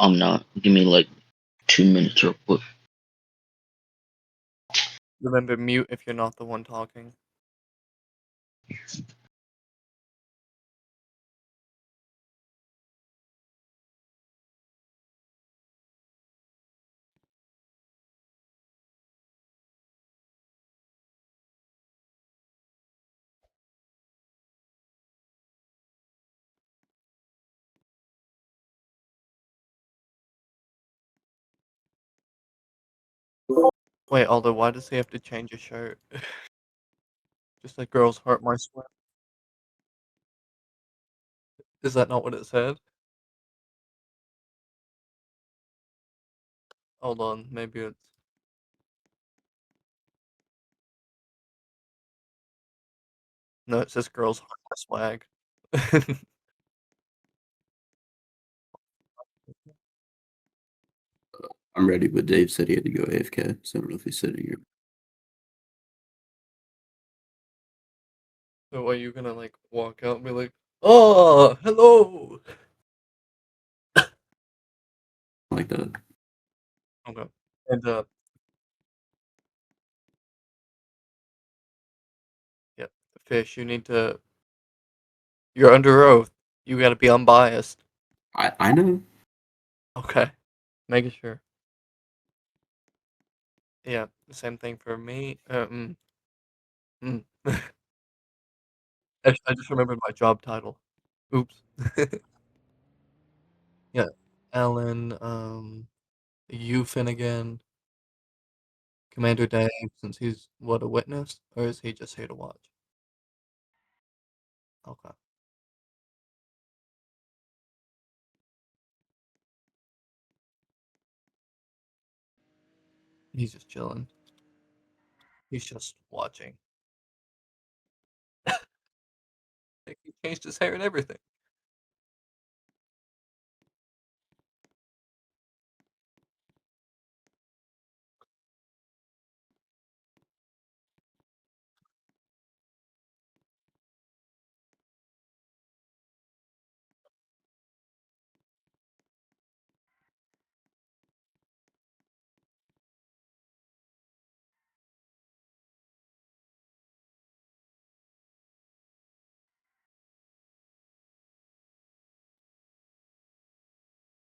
I'm not. Give me like 2 minutes real quick. Remember, mute if you're not the one talking. Wait, Aldo, why does he have to change his shirt? Just like girls hurt my sweat. Is that not what it said? Hold on, maybe it's... No, it says girls hurt my swag. I'm ready, but Dave said he had to go AFK, so I don't know if he's sitting here. So are you gonna like walk out and be like, "Oh, hello"? Like that. Okay. And yeah, Fish, you need to. You're under oath. You gotta be unbiased. I know. Okay, making sure. Yeah, same thing for me. Mm. I just remembered my job title. Oops. Yeah, Alan. You Finnegan, Commander Dave, since he's what, a witness, or is he just here to watch? Okay. He's just chilling. He's just watching. Like, he changed his hair and everything.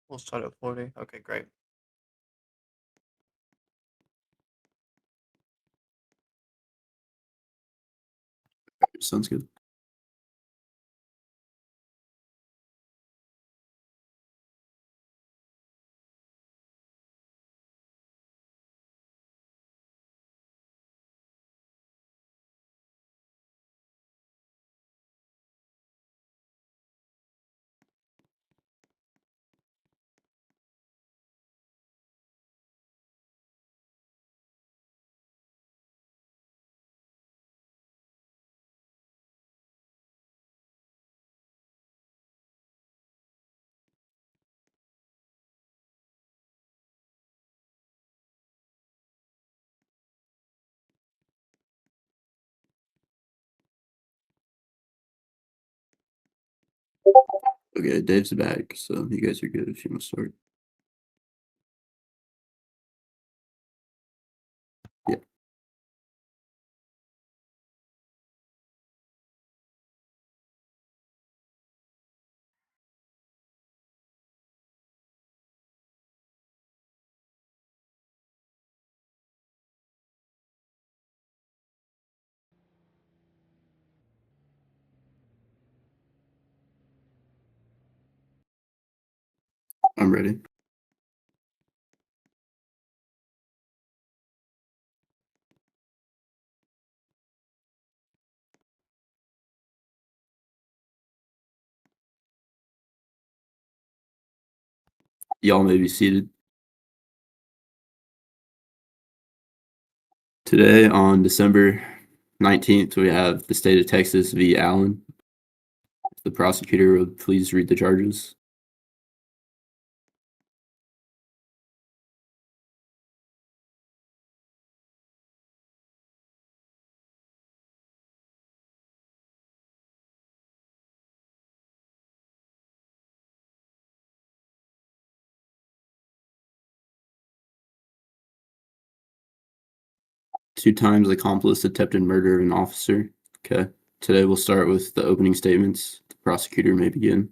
We'll start at 40. Okay, great. Sounds good. Okay, Dave's back, so you guys are good if you want to start. Yeah. I'm ready. Y'all may be seated. Today, on December 19th, we have the state of Texas v. Allen. The prosecutor would please read the charges. 2 times accomplice attempted murder of an officer. Okay. Today we'll start with the opening statements. The prosecutor may begin.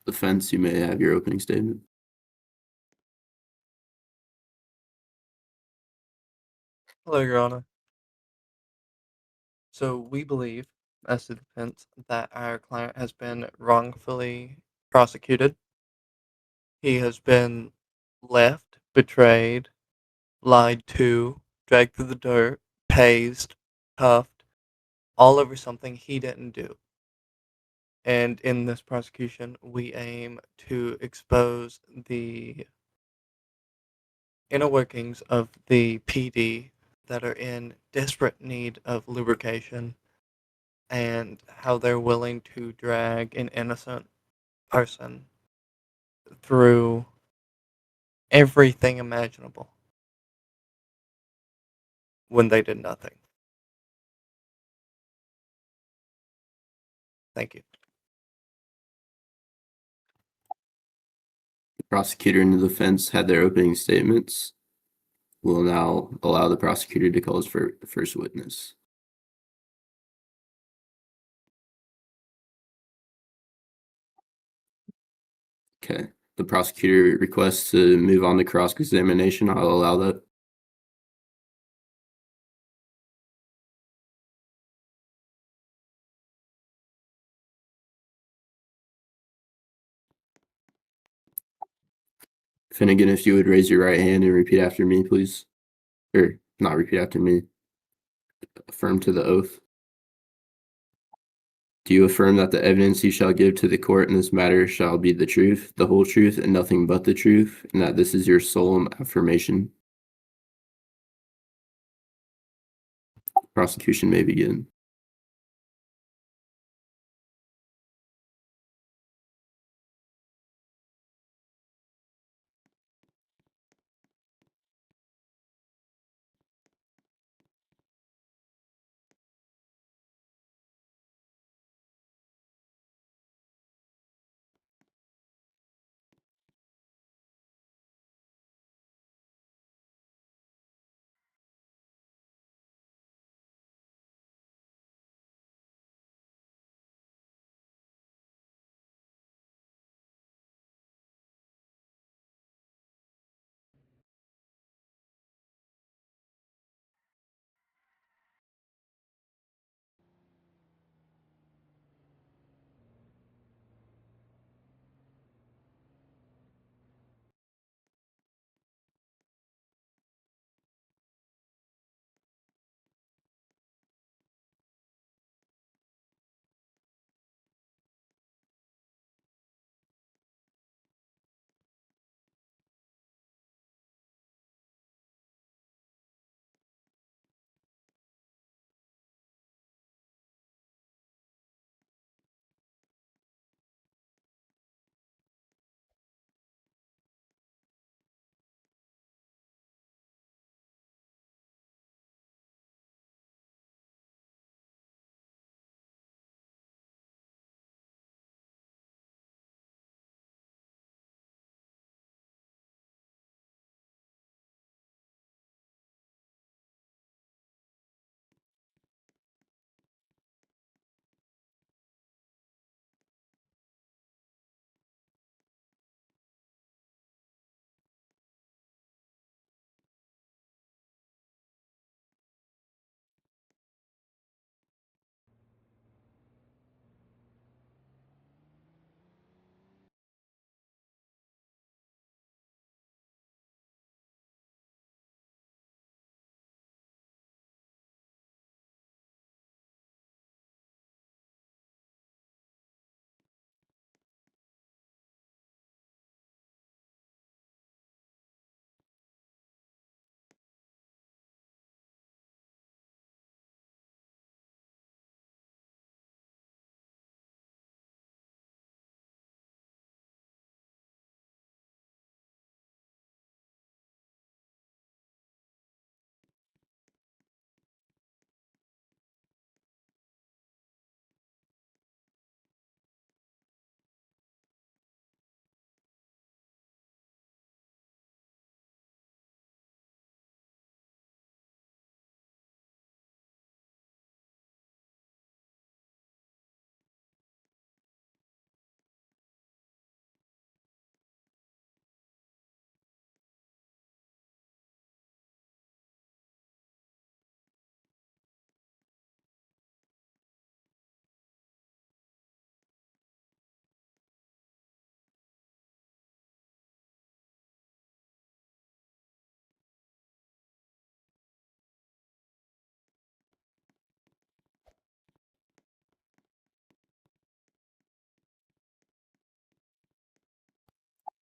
Defense, you may have your opening statement. Hello, Your Honor. So we believe, as the defense, that our client has been wrongfully prosecuted. He has been left, betrayed, lied to, dragged through the dirt, tased, cuffed, all over something he didn't do. And in this prosecution, we aim to expose the inner workings of the PD that are in desperate need of lubrication and how they're willing to drag an innocent person through everything imaginable when they did nothing. Thank you. The prosecutor and the defense had their opening statements. We'll now allow the prosecutor to call his first witness. Okay. The prosecutor requests to move on to cross-examination. I'll allow that. Finnegan, if you would raise your right hand and repeat after me, please. Or not repeat after me. Affirm to the oath. Do you affirm that the evidence you shall give to the court in this matter shall be the truth, the whole truth, and nothing but the truth, and that this is your solemn affirmation? Prosecution may begin.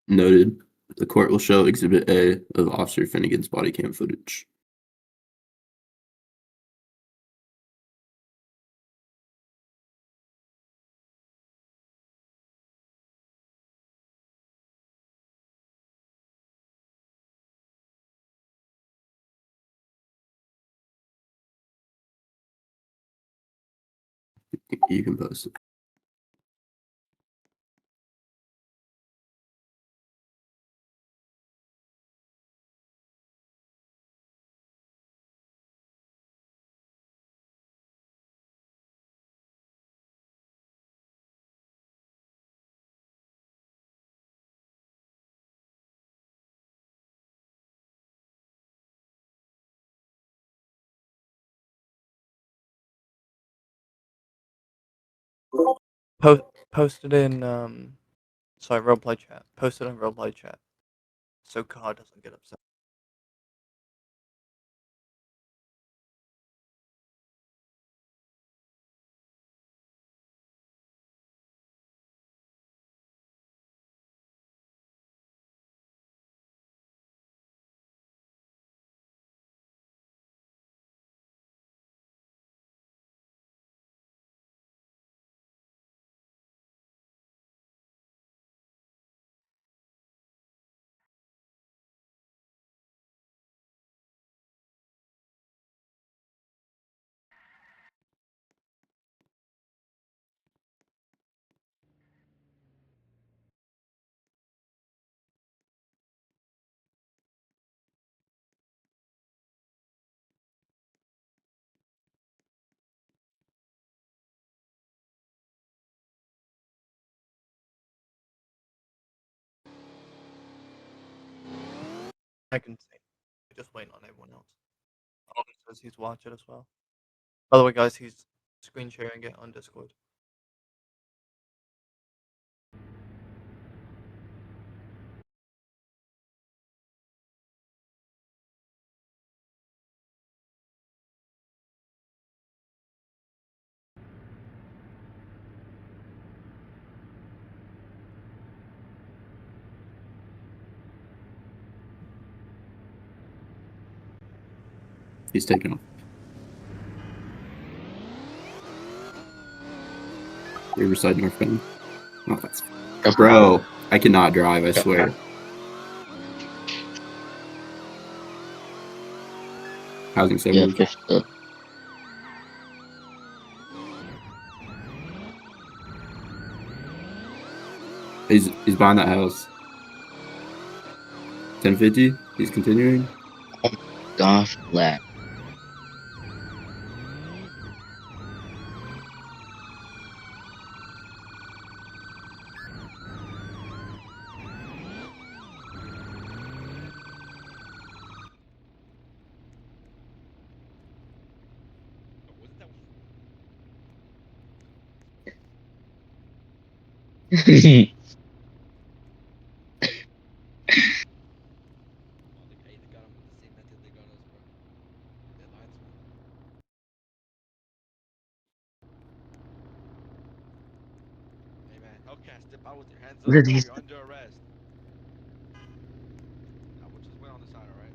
Noted. The court will show Exhibit A of Officer Finnegan's body cam footage. You can post it. Post it in roleplay chat. Post it in roleplay chat, so Car doesn't get upset. I can see. Just waiting on everyone else. Ollie says he's watching as well. By the way, guys, he's screen sharing it on Discord. He's taking off. Riverside, North Bend. Oh, that's... Bro, I cannot drive, I swear. Housing Yeah, suburbs. fifth up. He's behind that house. 1050. He's continuing. Gosh, lag. Hellcat, step out with your hands What are up, bro. these? You're under arrest. I will just wait on the side, alright?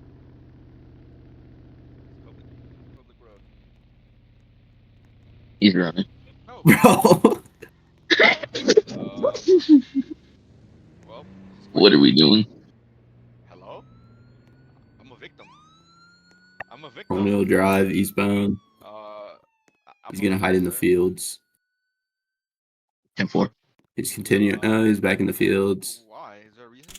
It's public road. He's running. No. Bro. Well, this is my What are we duty. doing? Hello? I'm a victim. I'm a Colonial victim. Drive, eastbound. I'm He's a gonna hide victim, in the sir. fields. 10-4. He's continuing. Oh, he's back in the fields. Why? Is there a reason?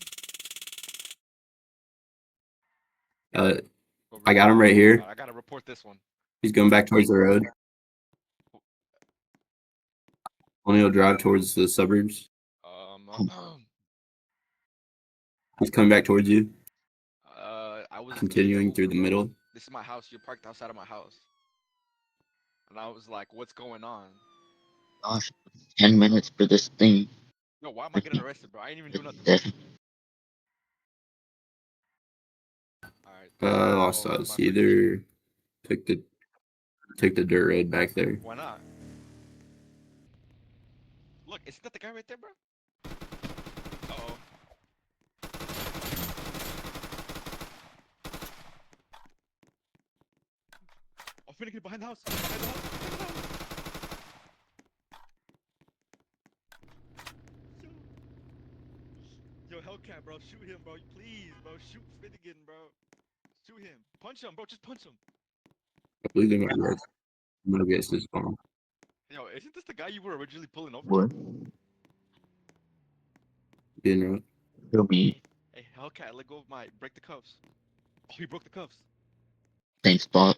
I got him right here. I gotta report this one. He's going back towards the road. Colonial Drive towards the suburbs. He's coming back towards you. I was Continuing getting through Uber, the bro. middle. This is my house. You're parked outside of my house. And I was like, what's going on? Gosh, 10 minutes for this thing. No, why am I getting arrested, bro? I ain't even do nothing. 7. Alright. I lost us. He either took the dirt road back there. Why not? Look, isn't that the guy right there, bro? Uh-oh. Finnegan behind the house. Behind the house. Behind the house. Yo, Hellcat, bro, shoot him, bro. Please, bro, shoot Finnegan, bro. Shoot him. Punch him, bro. Just punch him. I believe they might res. I'm gonna guess this bomb. Yo, isn't this the guy you were originally pulling over? What? Didn't know. It'll be Hey, Hellcat, let go of my. Break the cuffs. Oh, he broke the cuffs. same spot.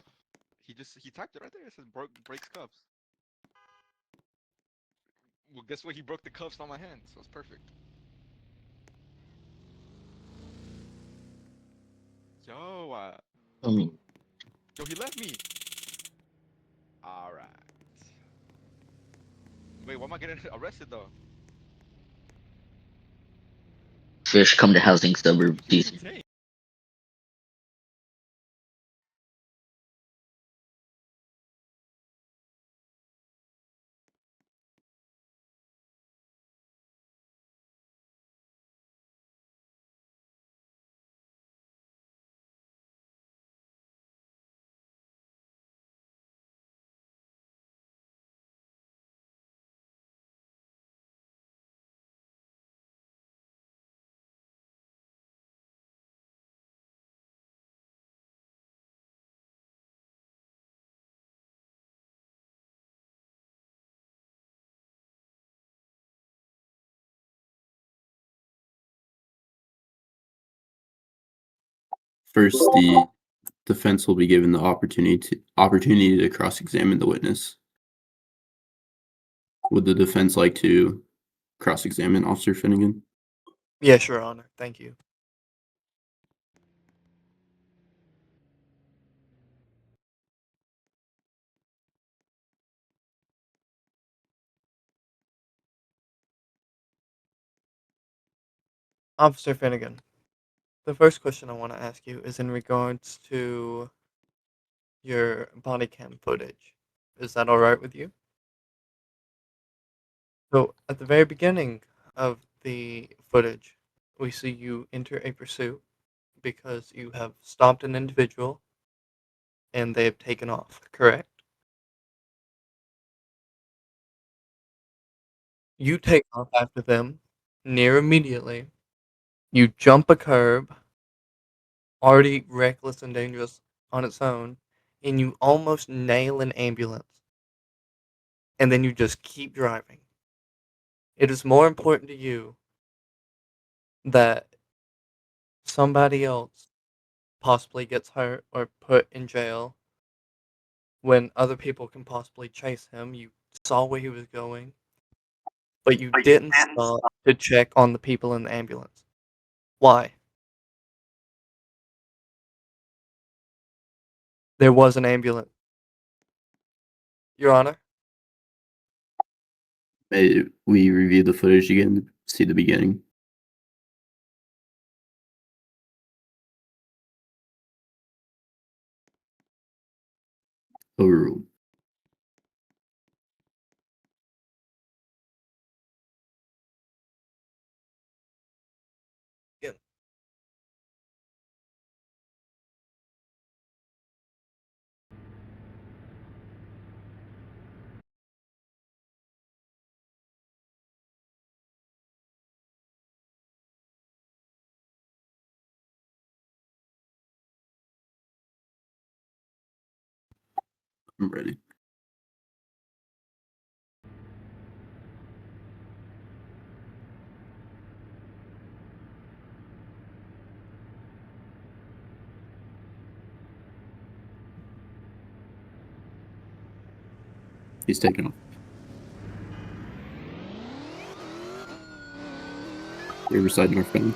He typed it right there. It says breaks cuffs. Well, guess what? He broke the cuffs on my hand, so it's perfect. Yo, I mean, yo, he left me. All right. Wait, why am I getting arrested though? fish come to housing suburb. He's These insane. First, the defense will be given the opportunity to cross-examine the witness. Would the defense like to cross-examine Officer Finnegan? Yes, Your Honor. Thank you. Officer Finnegan, the first question I want to ask you is in regards to your body cam footage. Is that all right with you? So, at the very beginning of the footage, we see you enter a pursuit because you have stopped an individual and they have taken off, correct? You take off after them near immediately. You jump a curb, already reckless and dangerous on its own, and you almost nail an ambulance. And then you just keep driving. It is more important to you that somebody else possibly gets hurt or put in jail when other people can possibly chase him. You saw where he was going, but you didn't stop to check on the people in the ambulance. Why? There was an ambulance. Your Honor? May we review the footage again to see the beginning? Overruled. Yeah. I'm ready. He's taking off. Riverside, northbound.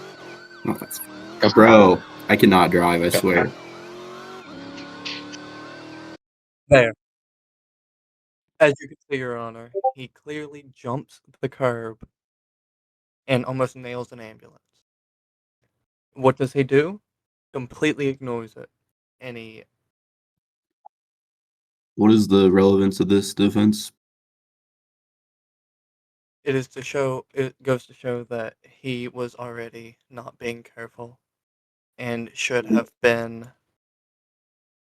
Oh, that's... Bro, I cannot drive, I swear. There. As you can see, Your Honor, he clearly jumps the curb and almost nails an ambulance. What does he do? Completely ignores it. And What is the relevance of this defense? it goes to show that he was already not being careful and should have been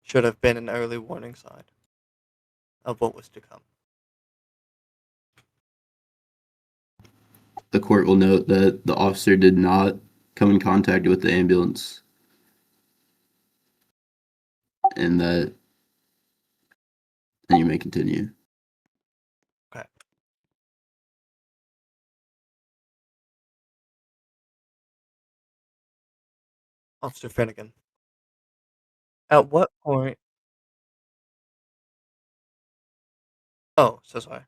an early warning sign. of what was to come. The court will note that the officer did not come in contact with the ambulance, and that, and you may continue. Okay. Officer Finnegan. At what point? Oh, so sorry.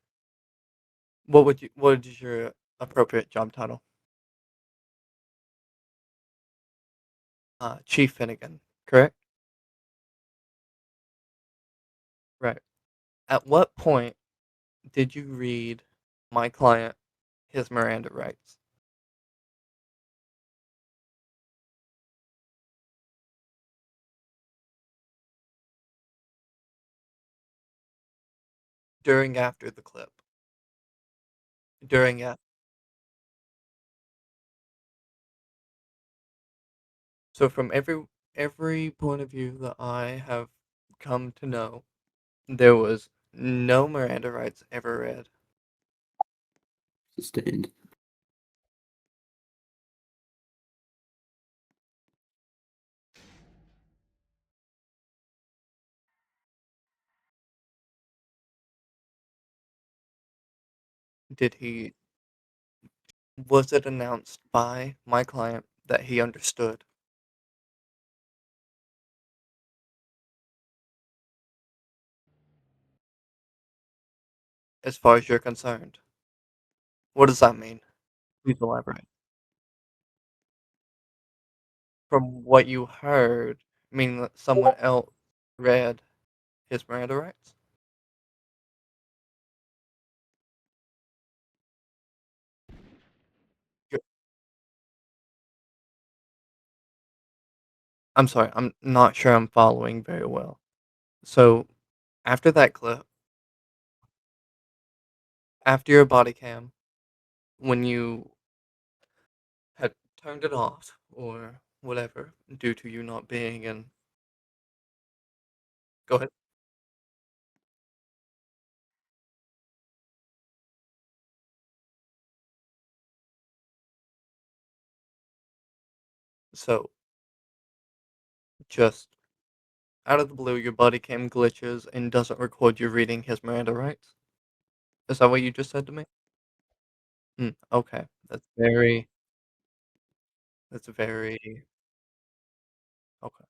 What is your appropriate job title? Chief Finnegan, correct? Right. At what point did you read my client his Miranda rights? During after the clip. During after. So from every point of view that I have come to know, there was no Miranda rights ever read. Sustained. Was it announced by my client that he understood? As far as you're concerned. What does that mean? Please elaborate. From what you heard, meaning that someone else read his Miranda rights? You- I'm sorry, I'm not sure I'm following very well. So, after that clip, after your body cam, when you had turned it off or whatever, due to you not being in. Go ahead. So, just out of the blue, your body cam glitches and doesn't record you reading his Miranda rights? Is that what you just said to me? Okay. That's very okay.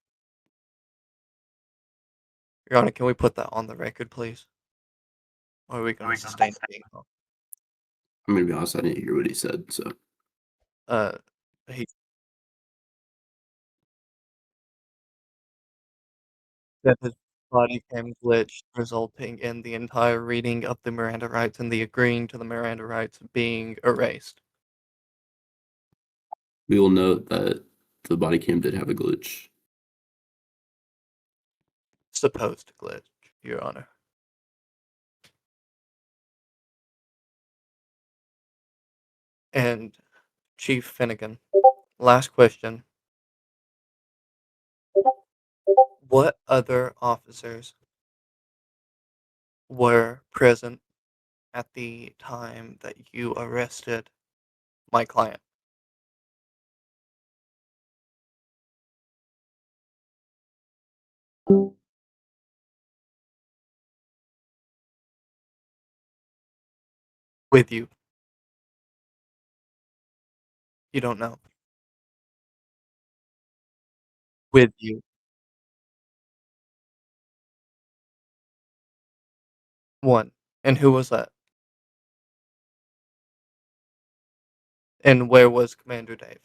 Your Honor, can we put that on the record, please? Or are we gonna sustain being wrong? I'm gonna be honest, I didn't hear what he said, so Uh, he said his body cam glitched, resulting in the entire reading of the Miranda rights and the agreeing to the Miranda rights being erased. we will note that the body cam did have a glitch. Supposed glitch, Your Honor. And Chief Finnegan, last question. What other officers were present at the time that you arrested my client? With you. You don't know. With you. One. And who was that? And where was Commander Dave?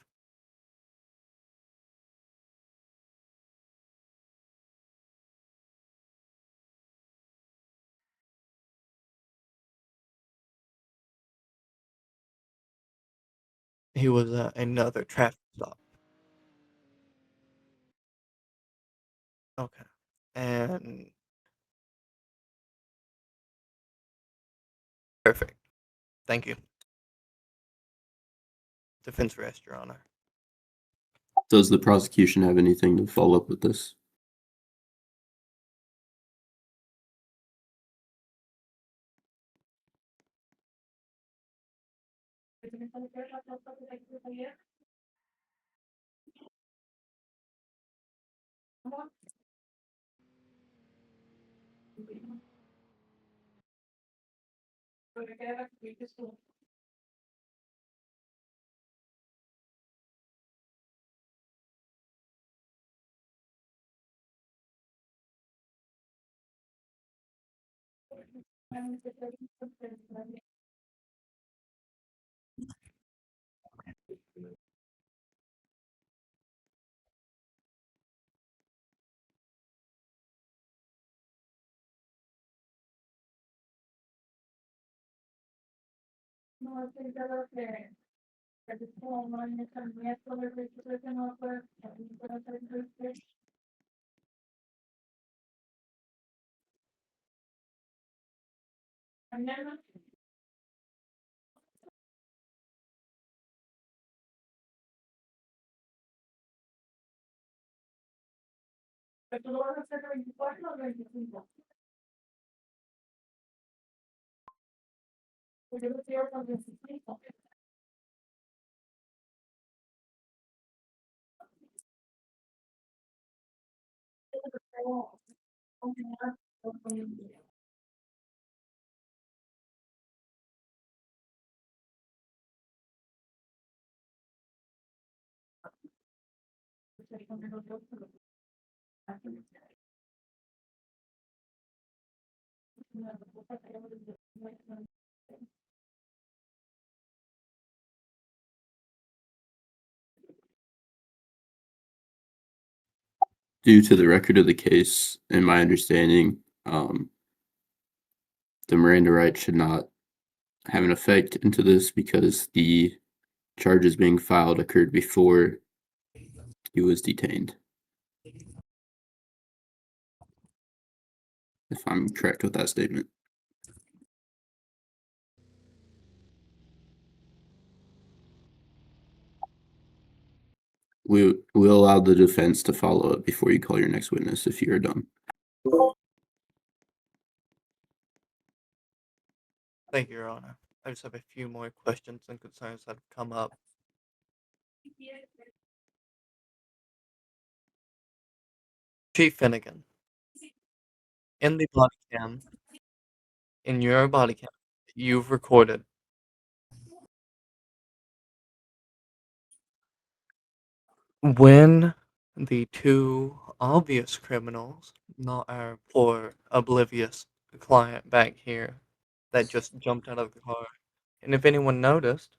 He was at another traffic stop. Okay. And perfect. Thank you. Defense rest, Your Honor. Does the prosecution have anything to follow up with this? Due to the record of the case, in my understanding, the Miranda rights should not have an effect into this because the charges being filed occurred before he was detained. If I'm correct with that statement. We'll allow the defense to follow up before you call your next witness if you are done. Thank you, Your Honor. I just have a few more questions and concerns that have come up. Chief Finnegan, in the body cam, in your body cam, you've recorded when the two obvious criminals, not our poor, oblivious client back here that just jumped out of the car, and if anyone noticed,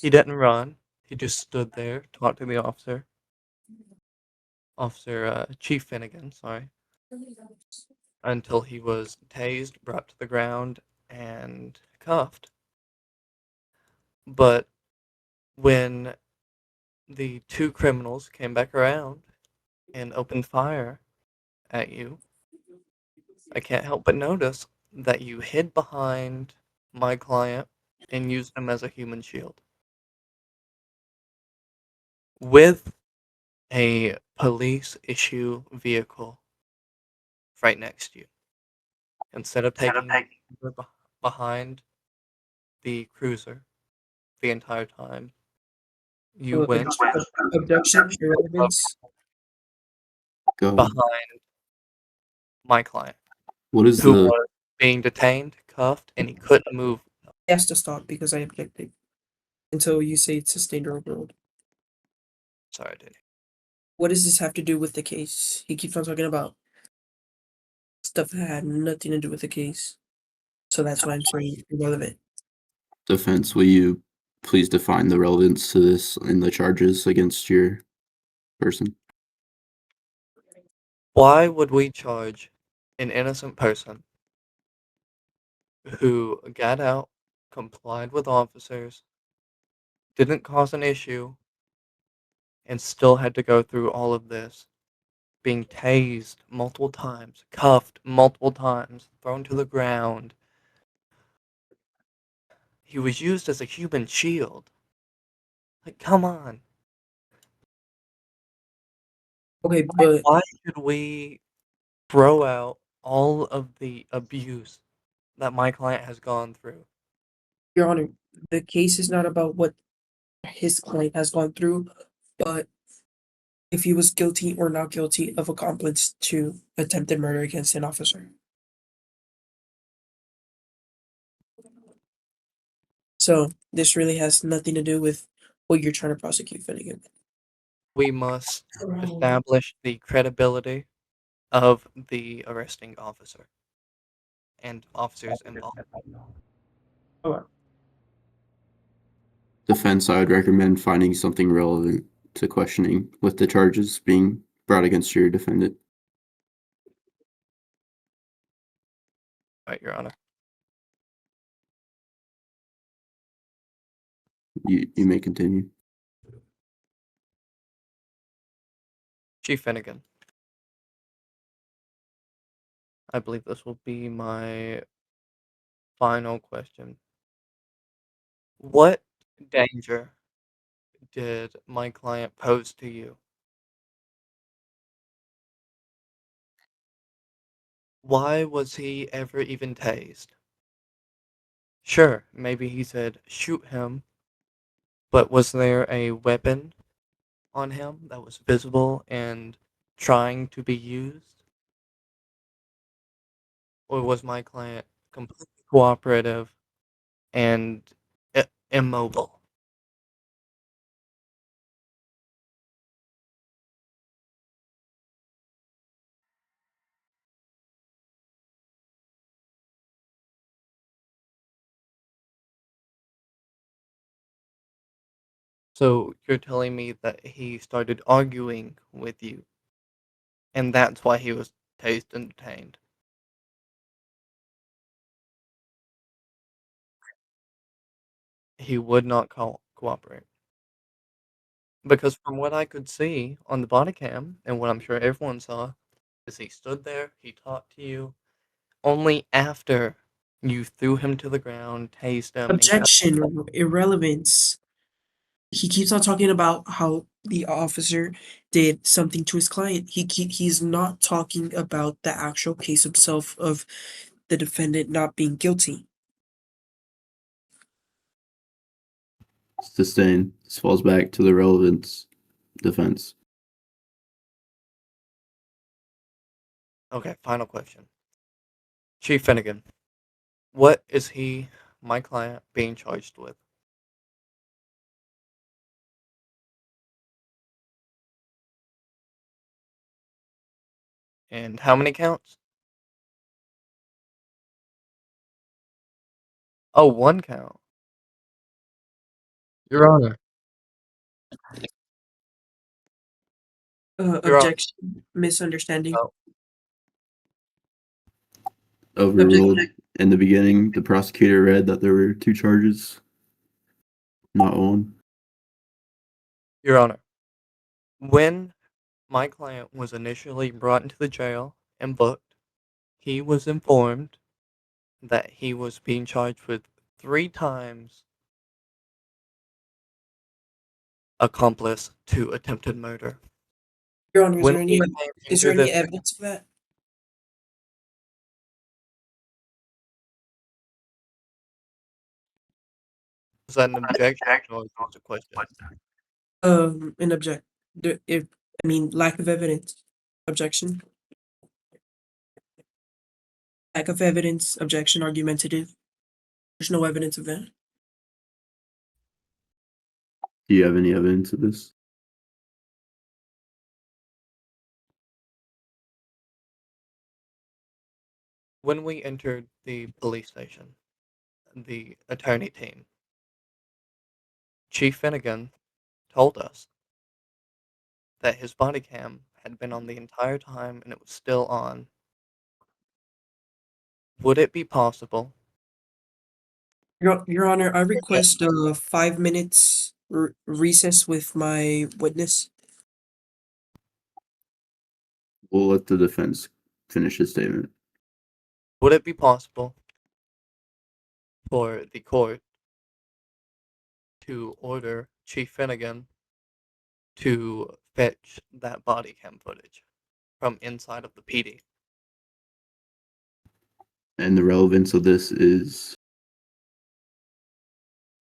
he didn't run. He just stood there, talked to the officer. Chief Finnegan, sorry. Until he was tased, brought to the ground, and cuffed. But when the two criminals came back around and opened fire at you, I can't help but notice that you hid behind my client and used him as a human shield. With a police issue vehicle right next to you. Instead of taking behind the cruiser the entire time, you went Objection, irrelevance. Go. behind my client, What is who the was being detained, cuffed, and he couldn't move. He has to stop because I objected until you say it's sustained or overruled. Sorry, dude. What does this have to do with the case? He keeps on talking about stuff that had nothing to do with the case. So that's why I'm saying irrelevant. defense? Will you please define the relevance to this in the charges against your person? Why would we charge an innocent person who got out, complied with officers, didn't cause an issue, and still had to go through all of this, being tased multiple times, cuffed multiple times, thrown to the ground? He was used as a human shield. Like, come on. Okay, but Why should we throw out all of the abuse that my client has gone through? Your Honor, the case is not about what his client has gone through, but if he was guilty or not guilty of accomplice to attempted murder against an officer. So this really has nothing to do with what you're trying to prosecute Finnegan. We must establish the credibility of the arresting officer and officers involved. Defense, I would recommend finding something relevant to questioning with the charges being brought against your defendant. Right, Your Honor. You may continue. Chief Finnegan. I believe this will be my final question. What danger did my client pose to you? Why was he ever even tased? Sure, maybe he said shoot him, but was there a weapon on him that was visible and trying to be used? Or was my client completely cooperative and immobile? So you're telling me that he started arguing with you, and that's why he was tased and detained? He would not cooperate. Because from what I could see on the body cam, and what I'm sure everyone saw, is he stood there, he talked to you, only after you threw him to the ground, tased him, and kept Objection, irrelevance. He keeps on talking about how the officer did something to his client. He's not talking about the actual case himself of the defendant not being guilty. Sustained. This falls back to the relevance defense. Okay, final question. Chief Finnegan, what is he, my client, being charged with? And how many counts? Oh, one count. Your Honor. Your Honor. Objection, misunderstanding. Oh, Overruled. In the beginning, the prosecutor read that there were 2 charges, not one. Your Honor, when my client was initially brought into the jail and booked, he was informed that he was being charged with 3 times accomplice to attempted murder. Your Honor, When we came is there into any this, evidence of that? was that an objection or was it a question? An object. If I mean lack of evidence. Objection. Lack of evidence. Objection. Argumentative. There's no evidence of that. Do you have any evidence of this? When we entered the police station, the attorney team, Chief Finnegan told us that his body cam had been on the entire time and it was still on. Would it be possible? Your Honor, I request 5 minutes recess with my witness. We'll let the defense finish his statement. Would it be possible for the court to order Chief Finnegan to fetch that body cam footage from inside of the PD? And the relevance of this is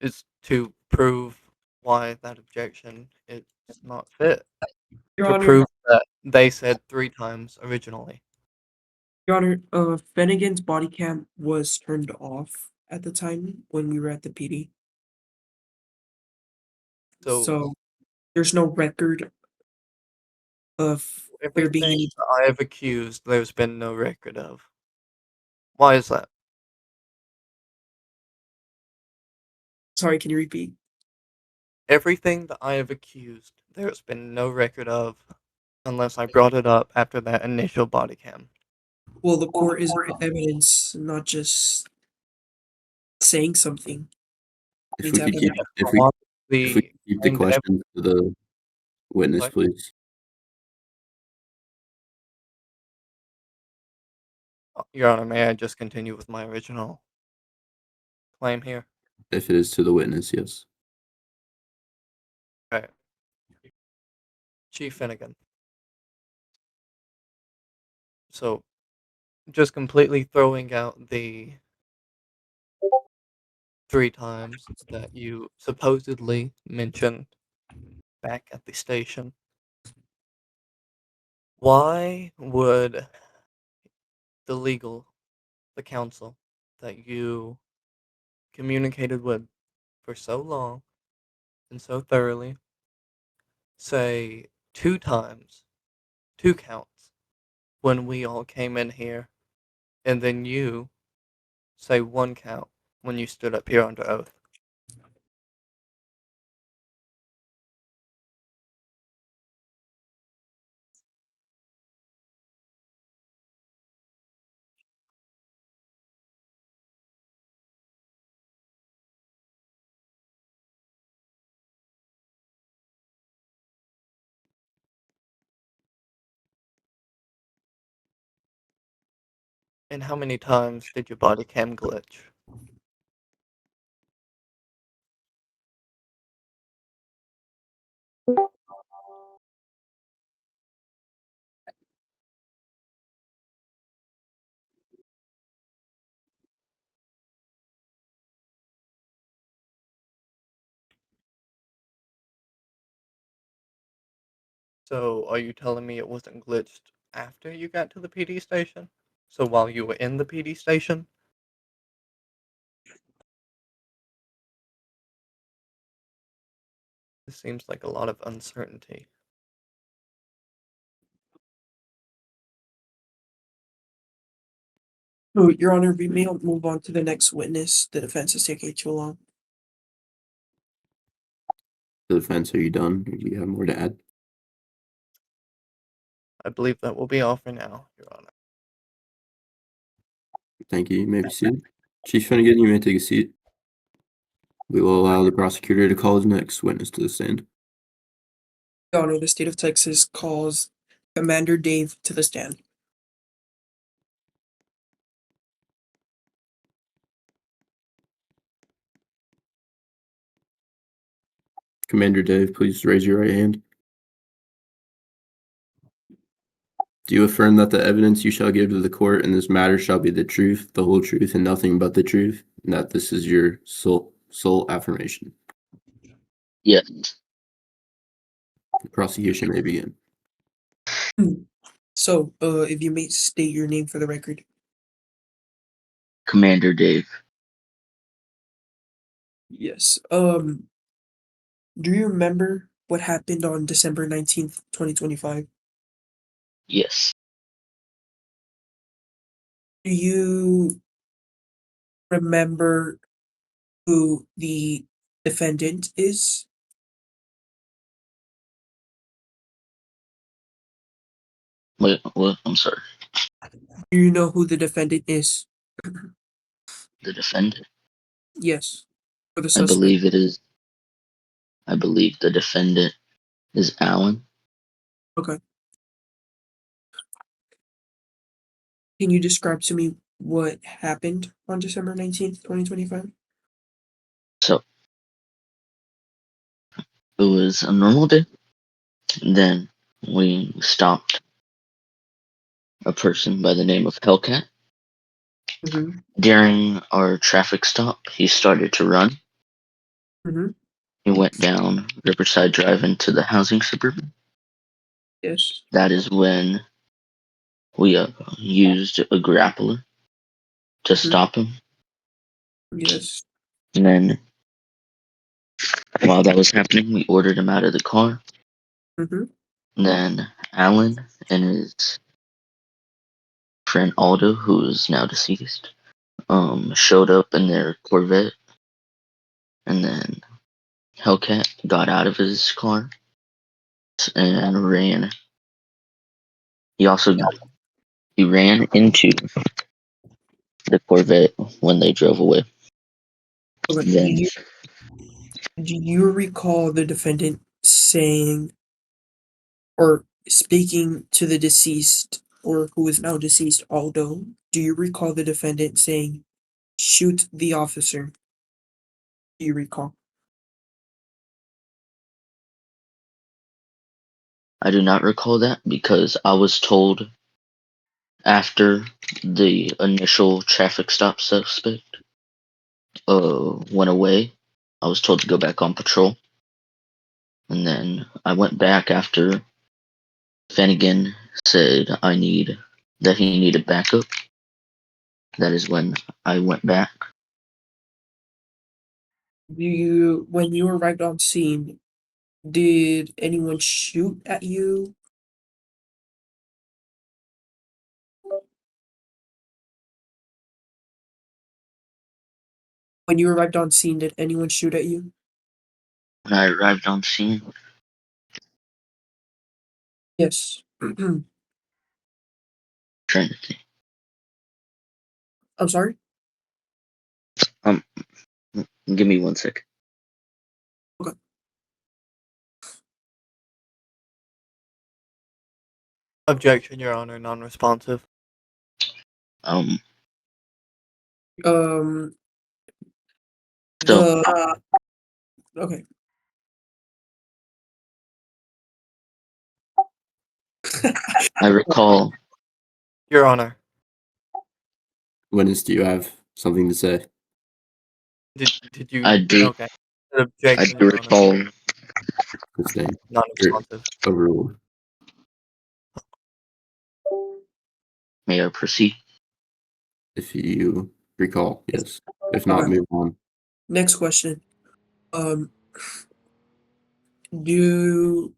is to prove why that objection is not fit. Your To Honor, prove that they said 3 times originally. Your Honor, Finnegan's body cam was turned off at the time when we were at the PD. So there's no record of there being everything any. that I have accused, there's been no record of. Why is that? Sorry, can you repeat? Everything that I have accused, there's been no record of unless I brought it up after that initial body cam. Well, the court is evidence, not just saying something. If Needs we could keep evidence. if we The keep the and question to the witness, Sorry? please. Your Honor, may I just continue with my original claim here? If it is to the witness, yes. Okay. Chief Finnegan. So, just completely throwing out the 3 times that you supposedly mentioned back at the station. Why would the counsel that you communicated with for so long and so thoroughly say 2 times, 2 counts, when we all came in here, and then you say 1 count when you stood up here under oath? And how many times did your body cam glitch? So, are you telling me it wasn't glitched after you got to the PD station? So while you were in the PD station? This seems like a lot of uncertainty. No, Your Honor, we may move on to the next witness. The defense is taking too long. The defense, are you done? Or do you have more to add? I believe that will be all for now, Your Honor. Thank you. You may be seated. Chief Finnegan, you may take a seat. We will allow the prosecutor to call his next witness to the stand. Your Honor, the state of Texas calls Commander Dave to the stand. Commander Dave, please raise your right hand. Do you affirm that the evidence you shall give to the court in this matter shall be the truth, the whole truth, and nothing but the truth, and that this is your sole affirmation? Yes. The prosecution may begin. So, if you may state your name for the record. Commander Dave. Yes. Do you remember what happened on December 19th, 2025? Yes. Do you remember who the defendant is? Wait, what? I'm sorry. Do you know who the defendant is? The defendant? Yes. For the I suspect. believe it is. I believe the defendant is Alyn. Okay. Can you describe to me what happened on December 19th, 2025? So it was a normal day. And then we stopped a person by the name of Hellcat. Mm-hmm. During our traffic stop, he started to run. Mm-hmm. He went down Riverside Drive into the housing suburban. Yes. That is when we used a grappler to Mhm. stop him. Yes. And then while that was happening, we ordered him out of the car. Mm-hmm. And then Alan and his friend Aldo, who is now deceased, showed up in their Corvette. And then Hellcat got out of his car and ran. He ran into the Corvette when they drove away. Okay. Then Do you recall the defendant saying or speaking to the deceased or who is now deceased, Aldo? Do you recall the defendant saying, "Shoot the officer"? Do you recall? I do not recall that because I was told after the initial traffic stop suspect went away, I was told to go back on patrol. And then I went back after Finnegan said that he needed backup. That is when I went back. When you arrived on scene, did anyone shoot at you? When you arrived on scene, did anyone shoot at you? When I arrived on scene, Yes. I'm trying to think. sorry? Um, give me 1 sec. Okay. Objection, Your Honor, non-responsive. Um, Um, so okay. I recall. Your Honor, Witness, do you have something to say? did you? I do. Okay. I Objection, do Your Honor, recall. Sustained. non-responsive. Overruled. May I proceed? If you recall, yes. If not, Okay. move on. Next question. Do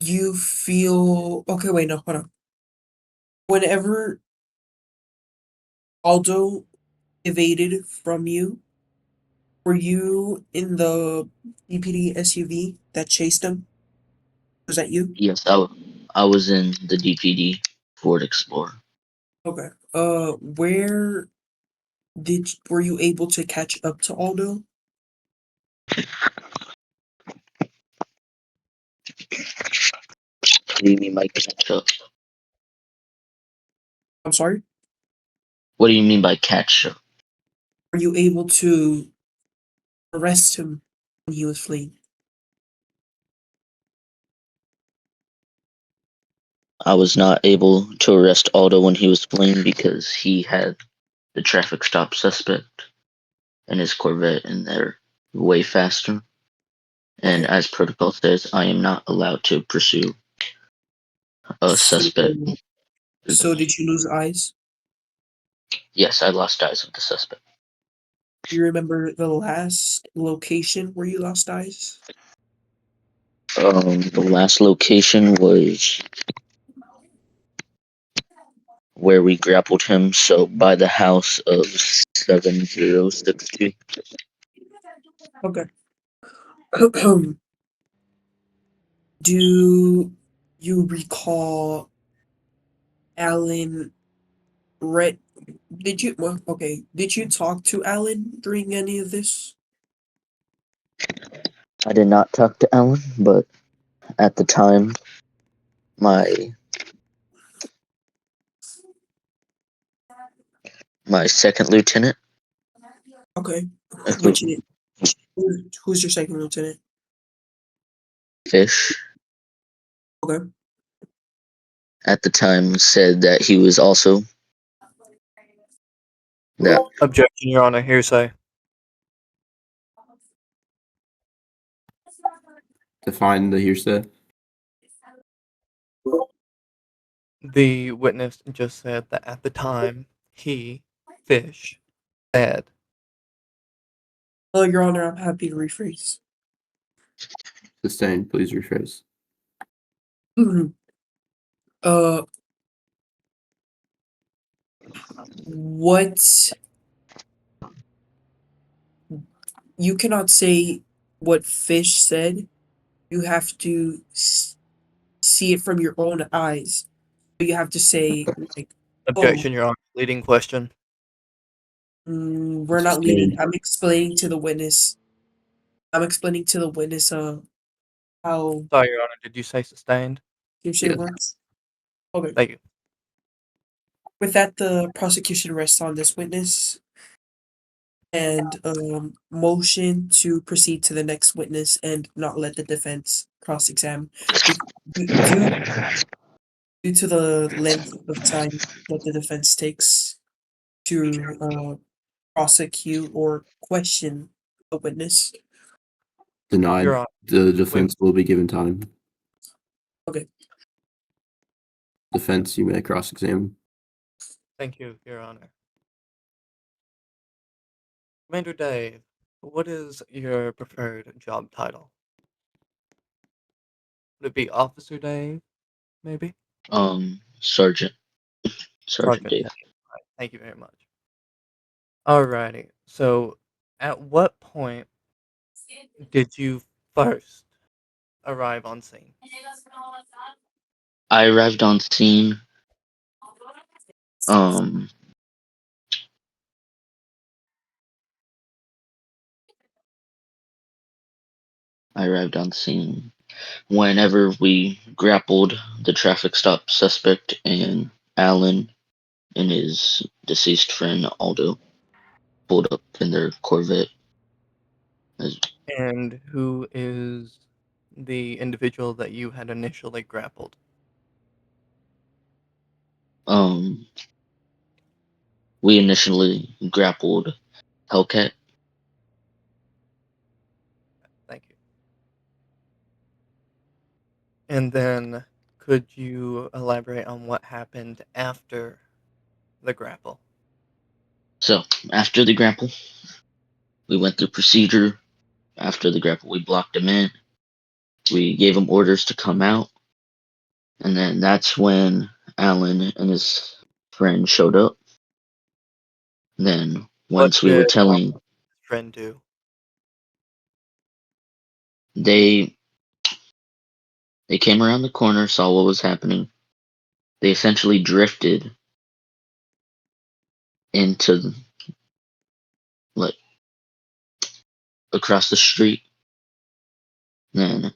you feel okay? Wait, no, hold on. Whenever Aldo evaded from you, were you in the DPD SUV that chased him? Was that you? Yes, I was in the DPD Ford Explorer. Okay. Where were you able to catch up to Aldo? What do you mean by catch up? I'm sorry. What do you mean by catch up? Were you able to arrest him when he was fleeing? I was not able to arrest Aldo when he was fleeing because he had the traffic stop suspect in his Corvette and they're way faster. And Okay. as protocol says, I am not allowed to pursue a So, suspect. so did you lose eyes? Yes, I lost eyes of the suspect. Do you remember the last location where you lost eyes? The last location was where we grappled him, so by the house of 7062. Okay. Do you recall Alan Red? Did you well, okay? Did you talk to Alan during any of this? I did not talk to Alan, but at the time, my my second lieutenant, Okay. who Which who's your second lieutenant? Fish, Okay. at the time said that he was also that Objection, Your Honor, hearsay. Define the hearsay. The witness just said that at the time, he, Fish, said, Your Honor, I'm happy to rephrase. Sustained. Please rephrase. Uh, what you cannot say what Fish said. You have to see it from your own eyes. You have to say like, objection, Your Honor, leading question. we're not leading. Sustained. I'm explaining to the witness. How Sorry, Your Honor, did you say sustained? hearsay Yes. works. Okay. Thank you. With that, the prosecution rests on this witness and motion to proceed to the next witness and not let the defense cross-examine. Due to the length of time that the defense takes to prosecute or question a witness. Denied. Your Honor, The defense will be given time. Okay. Defense, you may cross-examine. thank you, Your Honor. Commander Dave, what is your preferred job title? Would it be Officer Dave, maybe? Sergeant Sergeant Dave. Dave. Right, thank you very much. Alrighty, so at what point did you first arrive on scene? I arrived on scene. Um, I arrived on scene whenever we grappled the traffic stop suspect and Alyn and his deceased friend Aldo pulled up in their Corvette. And who is the individual that you had initially grappled? We initially grappled Hellcat. Thank you. And then could you elaborate on what happened after the grapple? So after the grapple, we went through procedure. After the grapple, we blocked him in. We gave him orders to come out. And then that's when Alyn and his friend showed up. Then What once we were did telling, friend do? they came around the corner, saw what was happening. They essentially drifted into like across the street. Then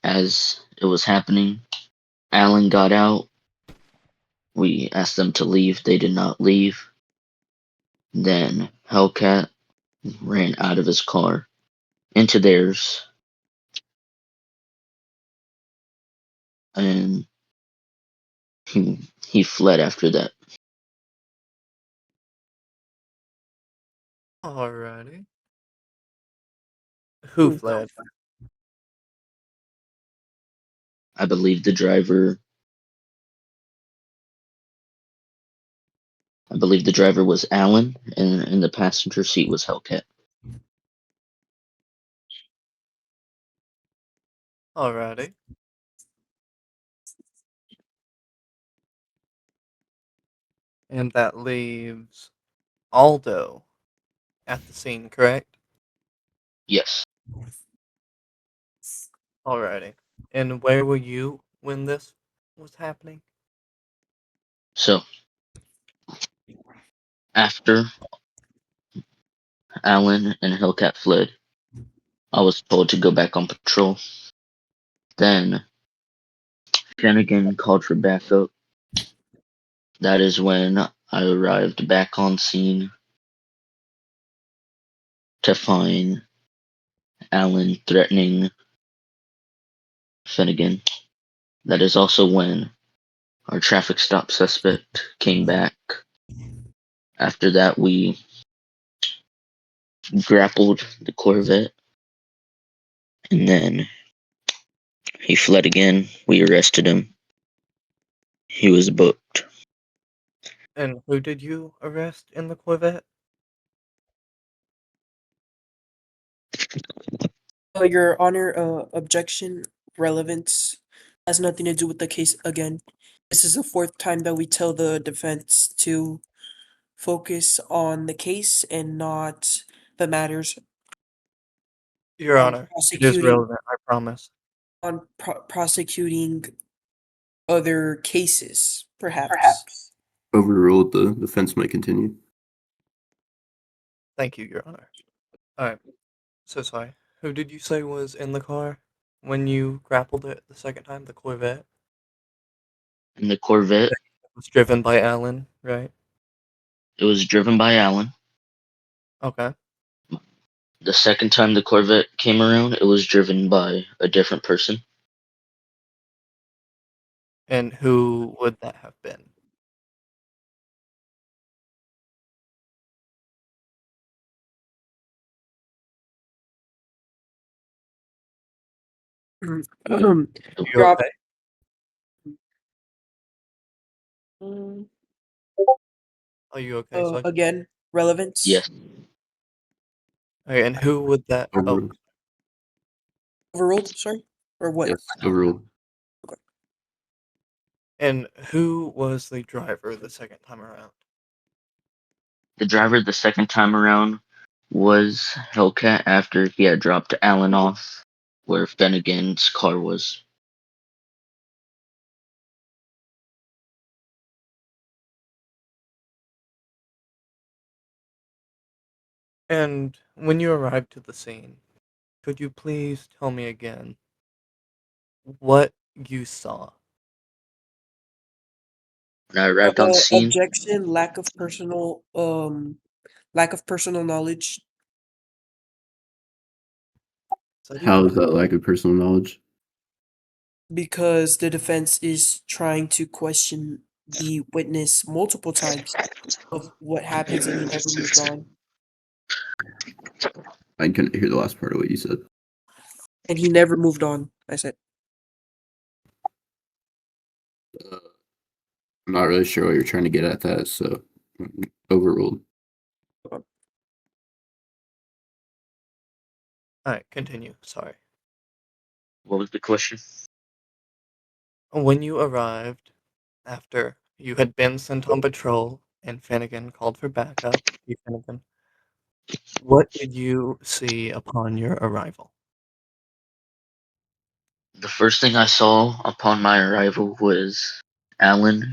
as it was happening, Alyn got out. We asked them to leave. They did not leave. Then Hellcat ran out of his car into theirs, and he fled after that. Alrighty. Who fled? I believe the driver. I believe the driver was Alyn, and in the passenger seat was Hellcat. Alrighty. And that leaves Aldo at the scene, correct? Yes. Alrighty. And where were you when this was happening? So after Alyn and Hellcat fled, I was told to go back on patrol. Then Finnegan called for backup. That is when I arrived back on scene to find Alyn threatening Finnegan. That is also when our traffic stop suspect came back. After that, we grappled the Corvette. And then he fled again. We arrested him. He was booked. And who did you arrest in the Corvette? Your Honor, objection, relevance has nothing to do with the case again. This is the fourth time that we tell the defense to focus on the case and not the matters Your on Honor, it is prosecuting relevant, I promise. prosecuting other cases, perhaps. Overruled. The defense might continue. Thank you, Your Honor. Alright, so sorry. Who did you say was in the car when you grappled it the second time? The Corvette? And the Corvette, It was driven by Alyn, right? it was driven by Alyn. Okay. The second time the Corvette came around, it was driven by a different person. And who would that have been? Um, You Your okay? Are you okay, Sergeant? again, relevance. Yes, Alright, and who would that? Oh, Overruled. Overruled, sorry? Or what? Yes, overruled. and who was the driver the second time around? the driver the second time around was Hellcat after he had dropped Alyn off where Finnegan's car was. And when you arrived to the scene, could you please tell me again what you saw? When I arrived on scene, Objection, lack of personal knowledge. Said you? How is that lack of personal knowledge? Because the defense is trying to question the witness multiple times of what happens and he never moved on. I couldn't hear the last part of what you said. And he never moved on, I said. I'm not really sure what you're trying to get at that, so overruled. Alright, continue. Sorry. what was the question? When you arrived, after you had been sent on patrol and Finnegan called for backup, Chief Finnegan, what did you see upon your arrival? The first thing I saw upon my arrival was Alyn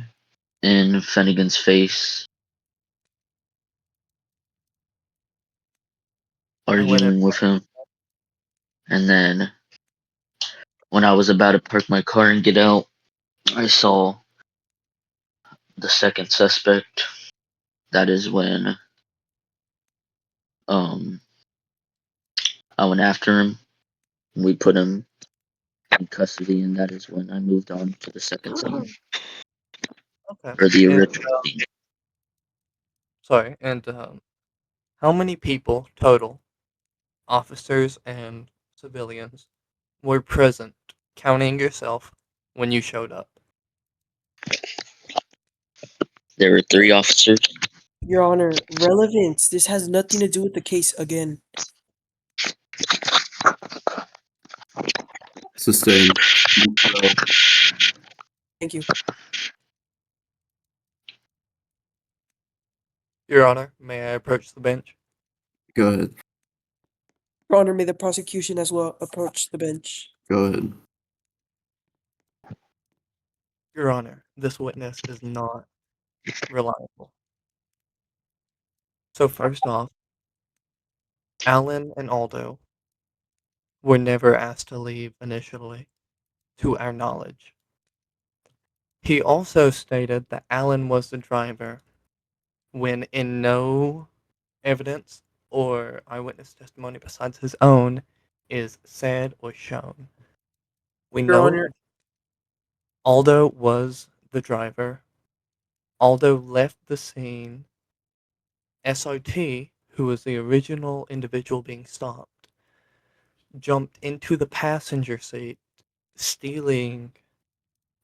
in Finnegan's face, Alyn and arguing with him. And then when I was about to park my car and get out, I saw the second suspect. That is when um I went after him. We put him in custody, and that is when I moved on to the second scene Okay. or the And original scene. sorry, and how many people total, officers and civilians, were present, counting yourself, when you showed up? There were 3 officers. Your Honor, relevance. This has nothing to do with the case again. Sustained. Thank you. Your Honor, may I approach the bench? Go ahead. Your Honor, may the prosecution as well approach the bench. Go ahead. Your Honor, this witness is not reliable. So first off, Alyn and Aldo were never asked to leave initially, to our knowledge. He also stated that Alyn was the driver when in no evidence or eyewitness testimony besides his own is said or shown. We Your know Honor, Aldo was the driver. Aldo left the scene. SOT, who was the original individual being stopped, jumped into the passenger seat, stealing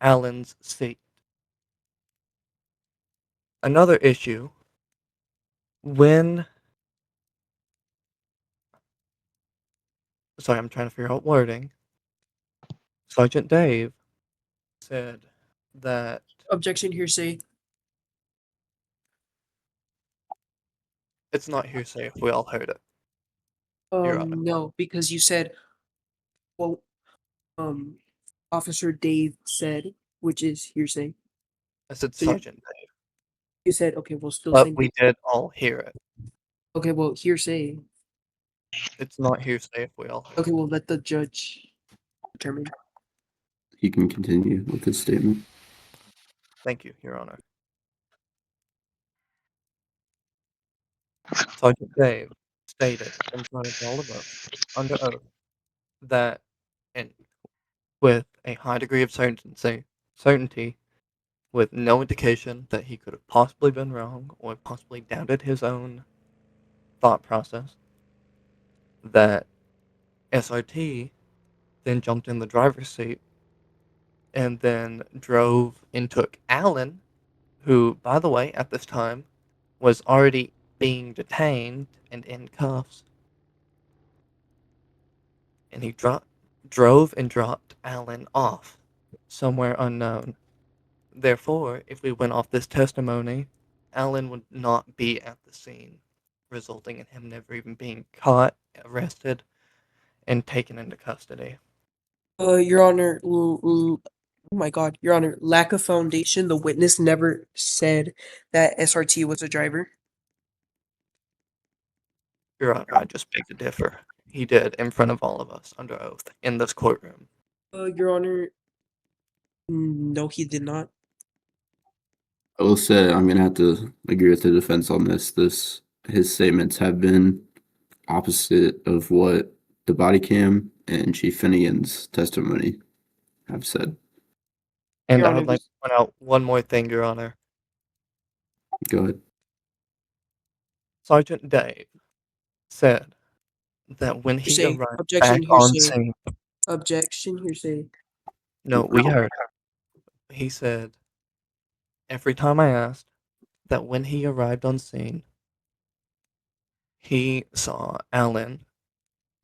Alyn's seat. Another issue, when sorry, I'm trying to figure out wording. Sergeant Dave said that Objection, hearsay. it's not hearsay if we all heard it, Your Honor. No, because you said, well, Officer Dave said, which is hearsay. I said So you- Sergeant Dave, You said, okay, well, still but saying, we did all hear it. okay, well, hearsay. It's not hearsay if we all heard Okay, it. well, let the judge determine. He can continue with his statement. Thank you, Your Honor. Sergeant Dave stated in front of all of us, under oath, that, and with a high degree of certainty, with no indication that he could have possibly been wrong or possibly doubted his own thought process, that SRT then jumped in the driver's seat and then drove and took Alyn, who, by the way, at this time was already being detained and in cuffs, and he drove and dropped Alyn off somewhere unknown. Therefore, if we went off this testimony, Alyn would not be at the scene, resulting in him never even being caught, arrested, and taken into custody. Your Honor, oh my God, Your Honor, lack of foundation. The witness never said that SRT was a driver. Your Honor, I just beg to differ. He did in front of all of us under oath in this courtroom. Your Honor, no, he did not. I will say I'm gonna have to agree with the defense on this. His statements have been opposite of what the body cam and Chief Finnegan's testimony have said. And Your I Honor, would like to point out one more thing, Your Honor. Go ahead. Sergeant Dave said that when he hearsay. arrived Objection, back on hearsay. scene, Objection, hearsay. no, we heard. He said, every time I asked, that when he arrived on scene, he saw Alyn,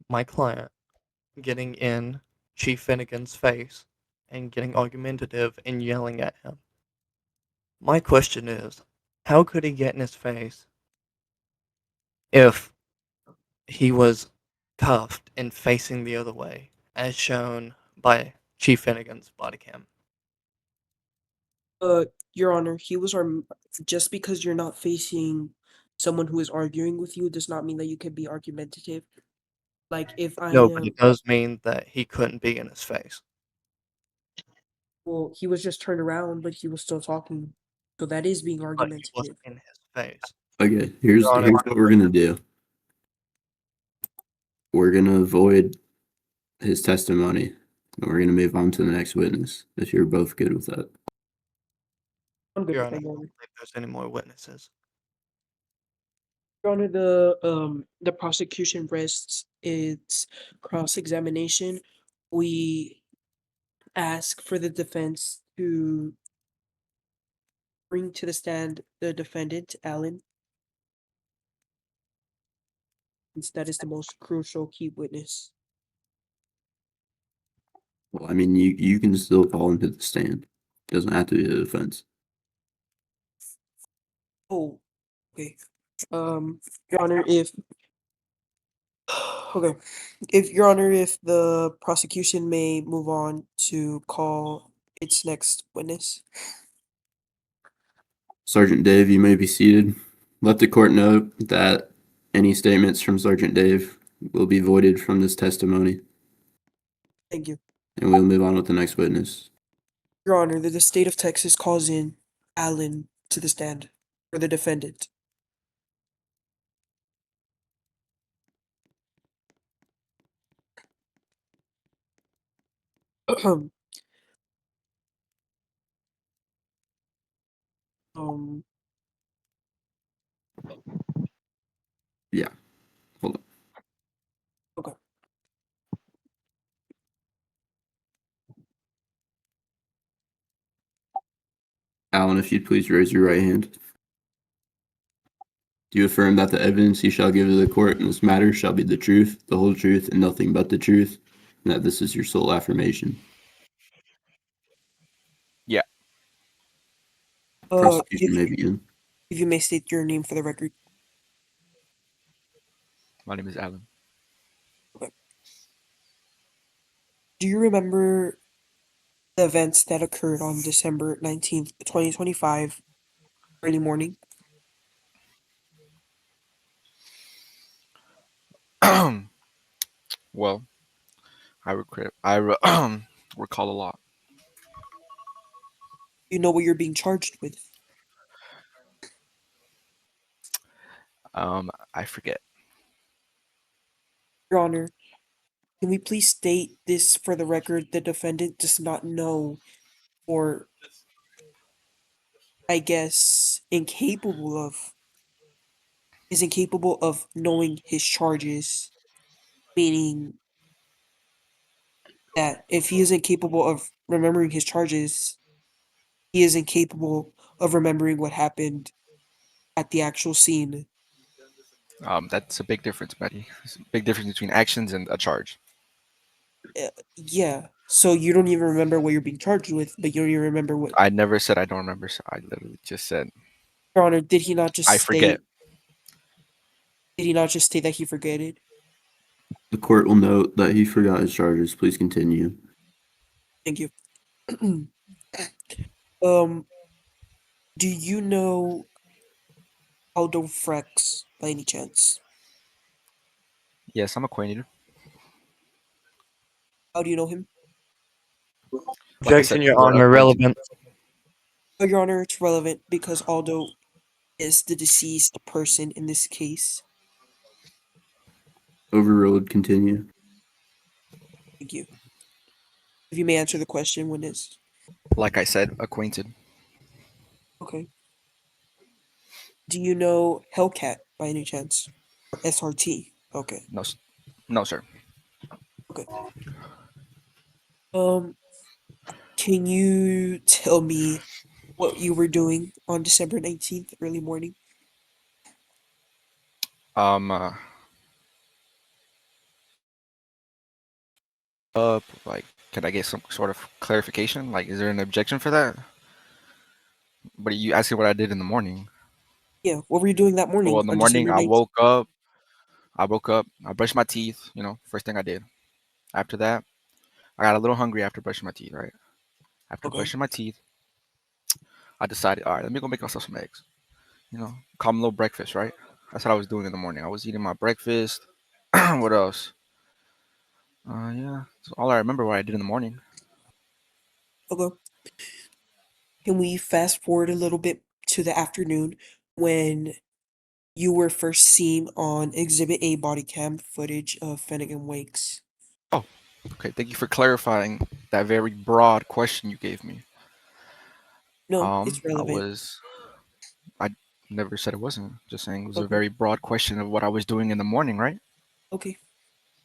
my client, getting in Chief Finnegan's face and getting argumentative and yelling at him. My question is, how could he get in his face if he was cuffed and facing the other way, as shown by Chief Finnegan's body cam? Your Honor, he was just because you're not facing someone who is arguing with you does not mean that you can be argumentative. Like if I No, but am, it does mean that he couldn't be in his face. well, he was just turned around, but he was still talking. So that is being But he argumentative. wasn't in his face. Okay, here's Your Honor, what we're gonna do. We're gonna avoid his testimony, and we're gonna move on to the next witness. If you're both good with that. I'm good Your with Honor, I that, Your don't Honor. believe there's any more witnesses. Your Honor, the prosecution rests its cross-examination. We ask for the defense to bring to the stand the defendant, Alyn, since that is the most crucial key witness. Well, I mean, you can still call him to the stand. It doesn't have to be a defense. Oh, okay. Your Honor, if okay, if Your Honor, if the prosecution may move on to call its next witness. Sergeant Dave, you may be seated. Let the court know that any statements from Sergeant Dave will be voided from this testimony, Thank you. and we'll move on with the next witness. Your Honor, the state of Texas calls in Alyn to the stand for the defendant. um, Yeah, hold on. okay. Alyn, if you'd please raise your right hand. Do you affirm that the evidence you shall give to the court in this matter shall be the truth, the whole truth, and nothing but the truth, and that this is your sole affirmation? Yeah. Prosecution may begin. If you may state your name for the record. My name is Alyn. Do you remember the events that occurred on December 19th, 2025, early morning? Well, recall a lot. You know what you're being charged with. I forget. Your Honor, can we please state this for the record? The defendant does not know, or I guess is incapable of knowing his charges, meaning that if he is incapable of remembering his charges, he is incapable of remembering what happened at the actual scene. That's a big difference, buddy. There's a big difference between actions and a charge. Yeah, so you don't even remember what you're being charged with, but you don't even remember what. I never said I don't remember. So I literally just said Your Honor, did he not just I forget. state? Did he not just state that he forgot it? The court will note that he forgot his charges. Please continue. Thank you. Um, do you know Aldo Frex by any chance? Yes, I'm acquainted. How do you know him? Like I Objection, said, Your we're Honor, acquainted. relevant. Oh, Your Honor, it's relevant because Aldo is the deceased person in this case. Overruled. Continue. Thank you. If you may answer the question when it's Like I said, acquainted. okay. Do you know Hellcat by any chance? Or SRT? Okay. No, no, sir. Okay. Um, can you tell me what you were doing on December 19th, early morning? Um, uh, like, can I get some sort of clarification? Like, is there an objection for that? But you asking what I did in the morning? Yeah, what were you doing that morning Well, in the on morning, December I 19th? woke up. I brushed my teeth. First thing I did. After that, I got a little hungry after brushing my teeth. Right after Okay. brushing my teeth, I decided, all right, let me go make myself some eggs. Calm little breakfast. Right. That's what I was doing in the morning. I was eating my breakfast. What else? Yeah, that's all I remember what I did in the morning. Okay. Can we fast forward a little bit to the afternoon when you were first seen on Exhibit A body cam footage of Finnegan Wakes? Oh, okay. Thank you for clarifying that very broad question you gave me. No, it's I relevant. was. I never said it wasn't. Just saying it was a Okay. very broad question of what I was doing in the morning, right? Okay.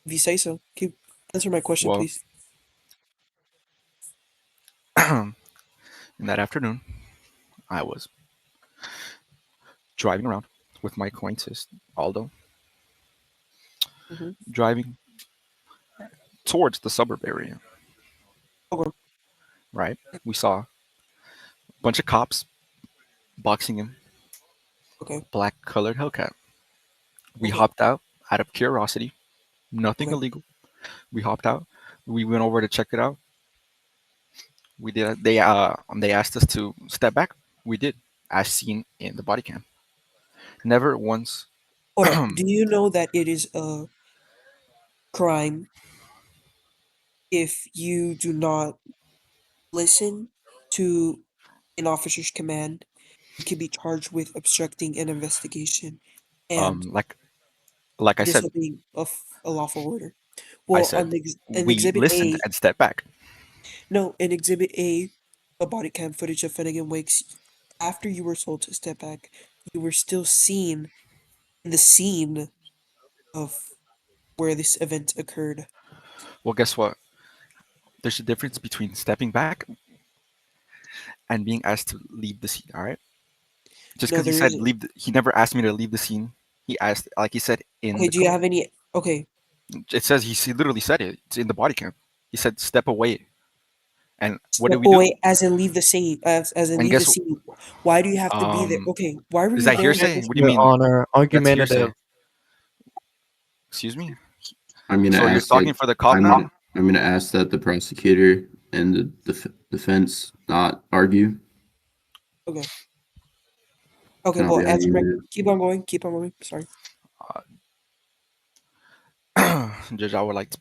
If you say so. Keep answer my question, Well, please. in that afternoon, I was driving around with my acquaintance Aldo, Mm-hmm. driving towards the suburb area. Okay. Right, we saw a bunch of cops boxing in Okay. black colored Hellcat. We Okay. hopped out of curiosity, nothing Okay. illegal. We hopped out. We went over to check it out. We did. They asked us to step back. We did, as seen in the body cam. Never once. Hold up. Do you know that it is a crime if you do not listen to an officer's command? You can be charged with obstructing an investigation and Like I said, disobeying of a lawful order. Well, on an we Exhibit listened A, and stepped back. no, in Exhibit A body cam footage of Finnegan Wakes, after you were told to step back, you were still seen in the scene of where this event occurred. Well, guess what? There's a difference between stepping back and being asked to leave the scene. All right, just No, because he there said isn't. leave, he never asked me to leave the scene. He asked, like he said in Okay, the do you code. have any? Okay, It says he literally said it. It's in the body cam. He said step away, and what did step we do? away, as in leave the scene, as in And leave the guess scene. Why do you have to be there? Okay, why were is you that going at hearsay? this? What do you Your mean? Honor, That's argumentative. hearsay. Excuse me. I'm gonna So you're ask that. talking for the cop I'm now? I'm gonna ask that the prosecutor and the defense not argue. Okay, okay, And I'll well, be answer my. argumentative. Keep on going. Keep on going. Sorry. Judge, I would like to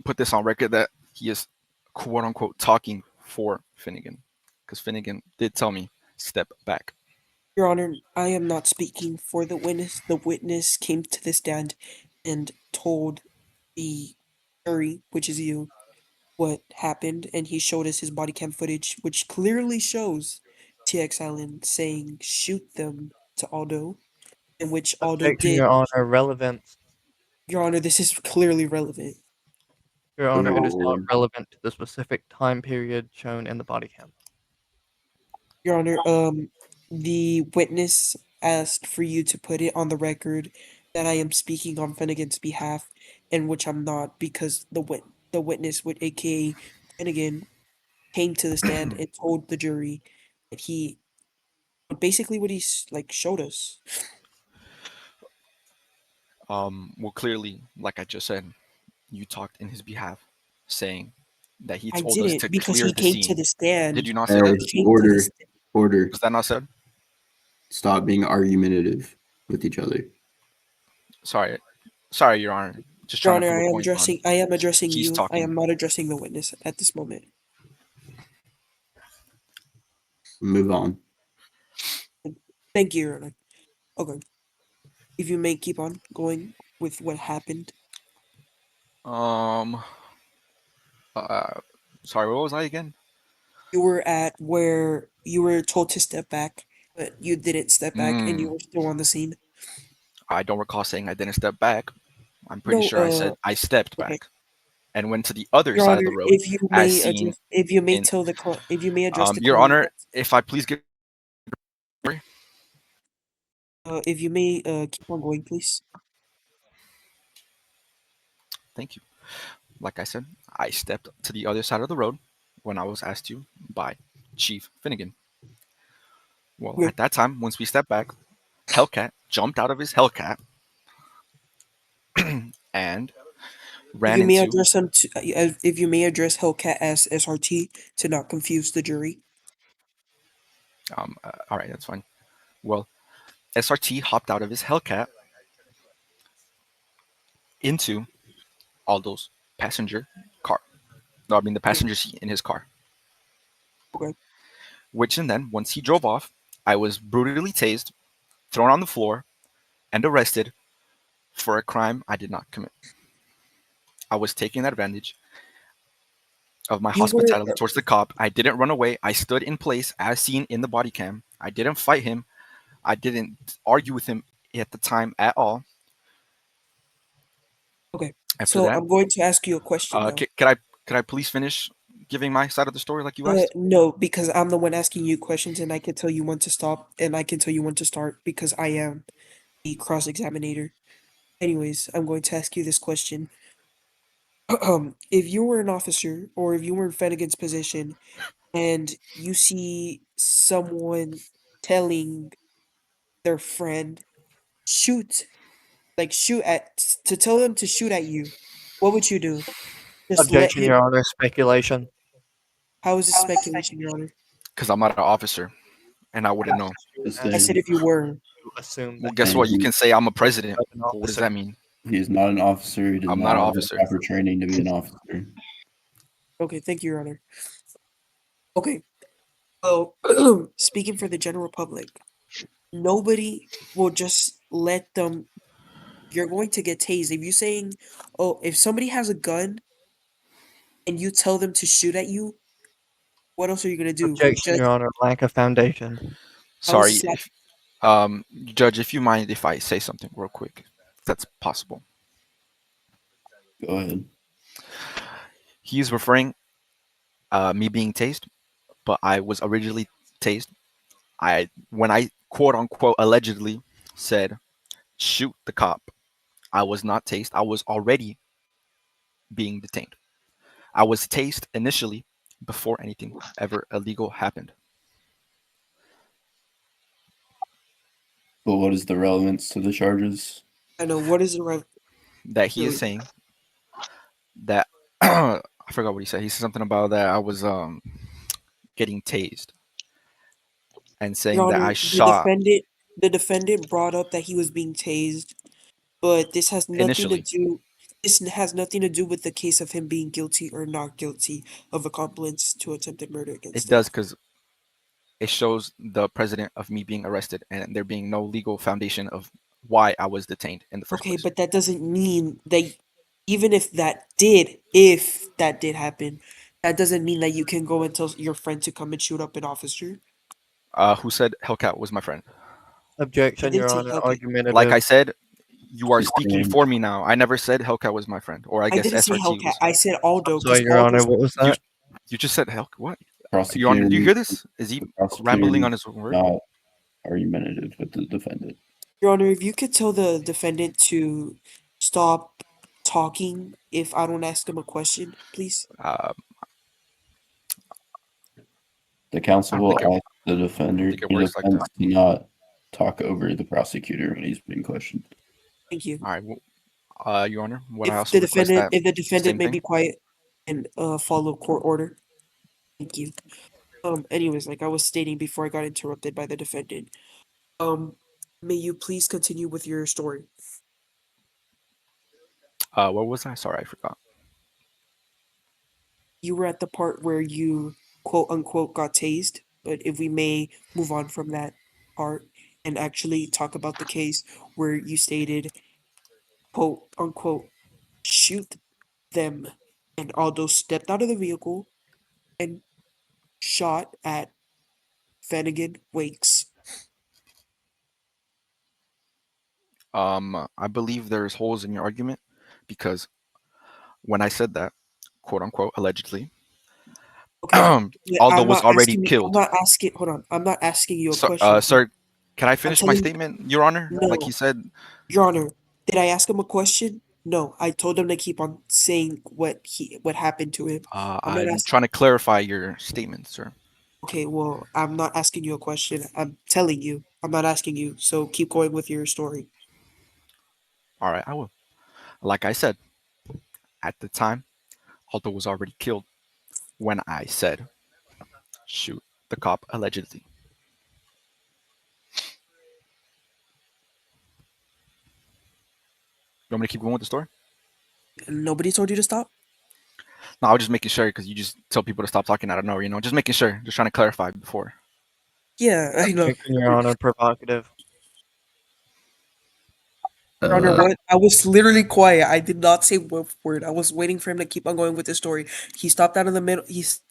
put this on record that he is quote unquote talking for Finnegan, because Finnegan did tell me step back. Your Honor, I am not speaking for the witness. The witness came to the stand and told the jury, which is you, what happened, and he showed us his body cam footage, which clearly shows TX Allen saying shoot them to Aldo, in which Aldo Objection, did. Your Honor. Relevance. Your Honor, this is clearly relevant. Your Go Honor, ahead, it is not Warren. relevant to the specific time period shown in the body cam. Your Honor, the witness asked for you to put it on the record that I am speaking on Finnegan's behalf, in which I'm not, because the witness, with AKA Finnegan, came to the stand and told the jury that he basically what he's like showed us. Well, clearly, like I just said, you talked in his behalf, saying that he I told us didn't to because clear he the came to scene. the Did stand. you not say Hey, that? He came to the order, stand. order. Was that not said? Stop being argumentative with each other. Sorry, sorry, Your Honor. Just Your trying to Honor, prove a point on. I am addressing He's you. I am talking. not addressing the witness at this moment. Move on. Thank you, Your Honor. Okay. If you may keep on going with what happened. Um. Uh. Sorry, what was I again? You were at where you were told to step back, but you didn't step back and you Mm, were still on the scene. I don't recall saying I didn't step back. I'm pretty No, sure I said I stepped okay. back and went to the other Your side of Honor, the road, if you as may seen address, if you may in. tell the if you may address the Your client, Honor, if I please get. if you may keep on going, please. Thank you. Like I said, I stepped to the other side of the road when I was asked to by Chief Finnegan. Well, Okay. at that time, once we stepped back, Hellcat jumped out of his Hellcat and If ran you may into. address him to, if you may address Hellcat as SRT to not confuse the jury. All right, that's fine. Well, SRT hopped out of his Hellcat into Aldo's passenger car. No, I mean the Okay. passenger seat in his car. Okay. Which and then once he drove off, I was brutally tased, thrown on the floor, and arrested for a crime I did not commit. I was taking advantage of my You were hospitality towards the cop. I didn't run away. I stood in place as seen in the body cam. I didn't fight him. I didn't argue with him at the time at all. okay. After So that, I'm going to ask you a question now. could I please finish giving my side of the story like you asked? No, because I'm the one asking you questions, and I can tell you when to stop, and I can tell you when to start because I am the cross-examinator. Anyways, I'm going to ask you this question. If you were an officer, or if you were in Finnegan's position, and you see someone telling their friend, shoot, like shoot at, to tell them to shoot at you, what would you do? Just let Objection, him. Your Honor. Speculation. How is this speculation, Your Honor? Because I'm not an officer and I wouldn't know. Just I said saying. if you were. To assume Well, that guess he what? You He, can say I'm a president. was an But what does officer. that mean? he's not an officer. He does I'm not not an have the officer. proper training to be an officer. Okay, thank you, Your Honor. Okay, well, speaking for the general public, nobody will just let them. You're going to get tased. If you're saying, oh, if somebody has a gun and you tell them to shoot at you, what else are you gonna do? Objection, Just Your Honor. Lack of foundation. how is Sorry, this like? if, Judge, if you mind if I say something real quick, if that's possible. Go ahead. He's referring me being tased, but I was originally tased. When I quote unquote allegedly said shoot the cop, I was not tased. I was already being detained. I was tased initially before anything ever illegal happened. But what is the relevance to the charges? I know what is the right. That he is saying that I forgot what he said. He said something about that I was getting tased and Your saying that I Honor, shot the defendant brought up that he was being tased, but this has nothing to initially. do. This has nothing to do with the case of him being guilty or not guilty of accomplice to attempted murder It against the does officer. because it shows the precedent of me being arrested and there being no legal foundation of why I was detained in the first Okay, place. but that doesn't mean that even if that did happen, that doesn't mean that you can go and tell your friend to come and shoot up an officer. Who said Hellcat was my friend? I Objection, didn't Your say Honor. Hellcat. Like Argumentative. I said, you are His speaking name- for me now. I never said Hellcat was my friend, or I I guess didn't say SRT Hellcat. was. I said Aldo I'm sorry, because Your Honor. What was You, that? you just said Hell. What? Your Prosecutor Honor, do you hear needs- this? Is he the prosecutor rambling on needs his own word? not argumentative with the defendant. Your Honor, if you could tell the defendant to stop talking if I don't ask him a question, please. Uh, The counsel I don't will think it- ask the defender think it or works like defense to not talk over the prosecutor when he's being questioned. Thank you. all right. Well, Your Honor, would I If also the request defendant, that if the defendant same may thing? be quiet and follow court order. Thank you. Anyways, like I was stating before I got interrupted by the defendant, may you please continue with your story? What was I? Sorry, I forgot. You were at the part where you quote unquote got tased, but if we may move on from that part and actually talk about the case where you stated quote unquote shoot them and Aldo stepped out of the vehicle and shot at Finnegan Wakes. I believe there's holes in your argument because when I said that, quote unquote, allegedly, Okay, yeah, Aldo was already I'm killed. not asking. Hold on, I'm not asking you a So, question. sir, can I I'm finish my telling you, statement, Your Honor? Like no, he said, Your Honor. Did I ask him a question? No, I told him to keep on saying what happened to him. I'm not I'm asking. trying to clarify your statement, sir. Okay, well, I'm not asking you a question. I'm telling you. I'm not asking you. So keep going with your story. All right, I will. Like I said, at the time, Aldo was already killed when I said, shoot the cop allegedly. You want me to keep going with the story? Nobody told you to stop? No, I was just making sure because you just tell people to stop talking out of nowhere, just making sure. Just trying to clarify before. Yeah, I know. Objection, Your Honor. Provocative. Your Honor, what? I was literally quiet. I did not say one word. I was waiting for him to keep on going with the story. He stopped out in the middle. Just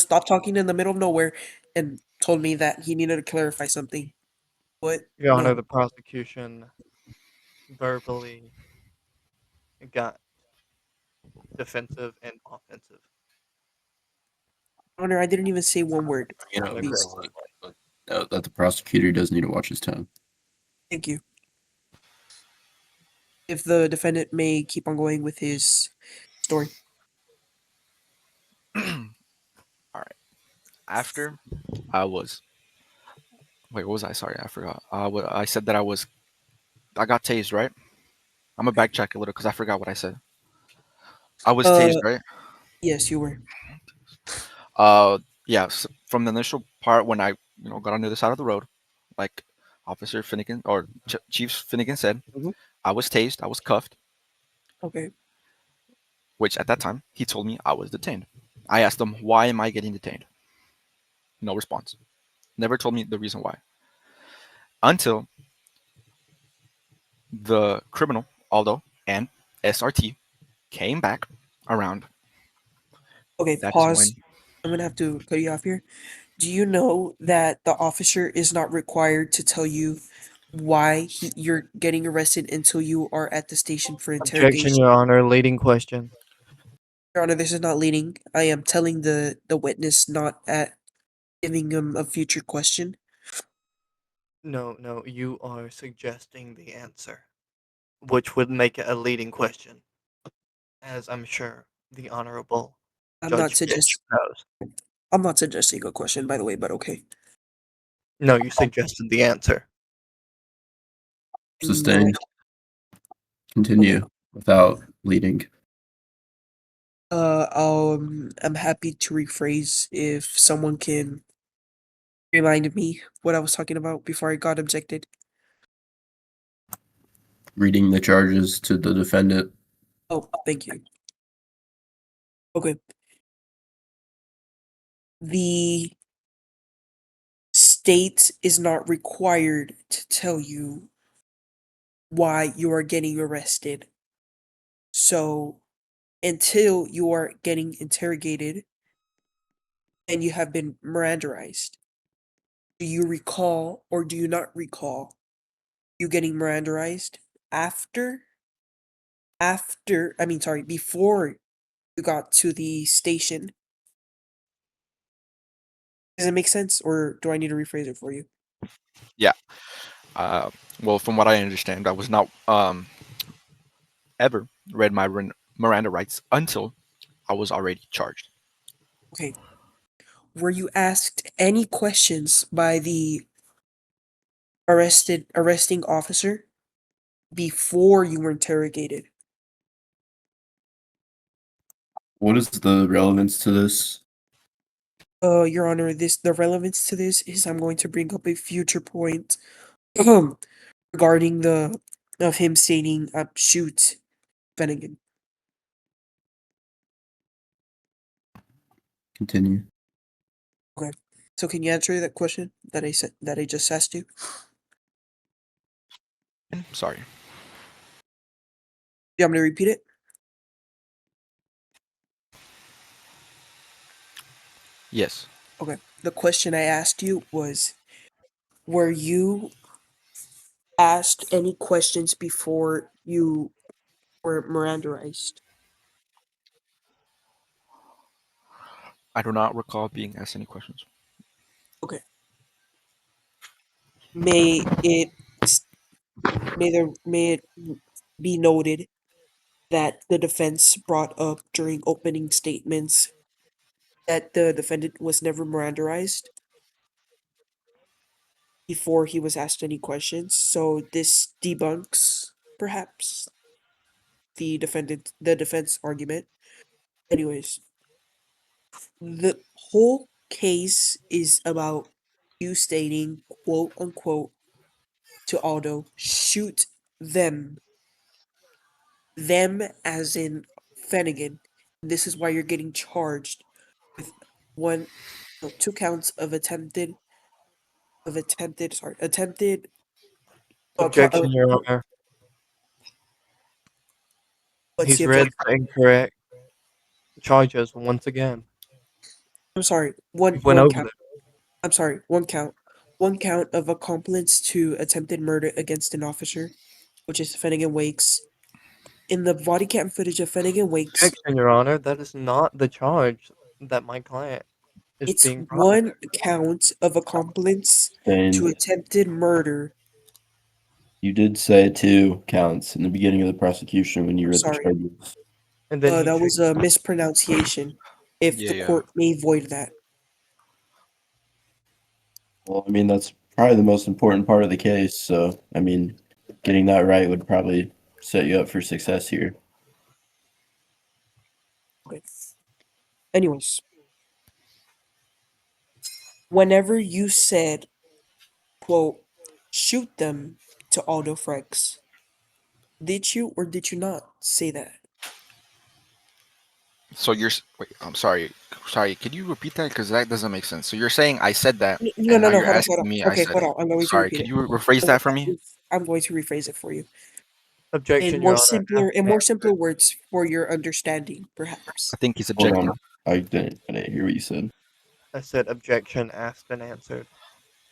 stopped talking in the middle of nowhere and told me that he needed to clarify something. What? Your Honor, No. the prosecution verbally got defensive and offensive. Your Honor, I didn't even say one word. You know, Please. that the prosecutor does need to watch his tone. Thank you. If the defendant may keep on going with his story. All right. After I was. Wait, what was I? Sorry, I forgot. I said that I got tased, right? I'm gonna backtrack a little because I forgot what I said. I was tased, right? Yes, you were. Yeah. From the initial part when I, got on the other side of the road, like Officer Finnegan or Chief Finnegan said, Mhm. I was tased, I was cuffed, Okay. which at that time he told me I was detained. I asked him, why am I getting detained? No response. Never told me the reason why. Until the criminal, Aldo, and SRT came back around. Okay, That is pause. when I'm gonna have to cut you off here. Do you know that the officer is not required to tell you why you're getting arrested until you are at the station for Objection, interrogation? Your Honor. Leading question. Your Honor, this is not leading. I am telling the witness not at giving him a future question. No, you are suggesting the answer, which would make it a leading question, as I'm sure the Honorable I'm not Judge suggest Pitch knows. I'm not suggesting a question, by the way, but okay. No, you suggested the answer. No. Sustained. Continue without leading. I'm happy to rephrase if someone can remind me what I was talking about before I got objected. Reading the charges to the defendant. Oh, thank you. Okay. The state is not required to tell you why you are getting arrested. So until you are getting interrogated and you have been Mirandaized, do you recall or do you not recall you getting Mirandaized before you got to the station? Does it make sense, or do I need to rephrase it for you? Yeah. Well, from what I understand, I was not ever read my Miranda rights until I was already charged. Okay. Were you asked any questions by the arresting officer before you were interrogated? What is the relevance to this? Your Honor, the relevance to this is I'm going to bring up a future point regarding the of him stating shoot Finnegan. Continue. Okay. So can you answer that question that I just asked you? Sorry. You want me to repeat it? Yes. Okay. The question I asked you was, were you asked any questions before you were Mirandaized? I do not recall being asked any questions. Okay. May it s- may it be noted that the defense brought up during opening statements that the defendant was never Mirandaized before he was asked any questions. So this debunks perhaps the defense argument. Anyways, the whole case is about you stating quote unquote to Aldo, shoot them. Them as in Finnegan. This is why you're getting charged with one no, 2 counts of attempted Objection, Your Honor. what's the He's read objection? the incorrect charges once again. I'm sorry, We went one over count. them. I'm sorry, one count. One count of accomplice to attempted murder against an officer, which is Finnegan Wakes. In the body cam footage of Finnegan Wakes, Objection, Your Honor. That is not the charge that my client is it's being one prosecuted. count of accomplice to And attempted murder. you did say 2 counts in the beginning of the prosecution when you I'm read the sorry. charges. And then he That was a changed. mispronunciation. If the Yeah. court may void that. Well, I mean, that's probably the most important part of the case. So, I mean, getting that right would probably set you up for success here. Okay. Anyways, whenever you said, quote, shoot them to Aldo Frex, did you or did you not say that? So wait. I'm sorry. Sorry. Could you repeat that? Because that doesn't make sense. So you're saying I said that, No, and no, now no, you're hold on, hold asking on. me I Okay, said hold it. on. I'm going to Sorry. repeat Could it. you rephrase that for me? I'm going to rephrase it for you in Objection, Your Honor. more simpler words for your understanding, perhaps. I think he's Hold objecting. on. I didn't hear what you said. I said objection asked and answered.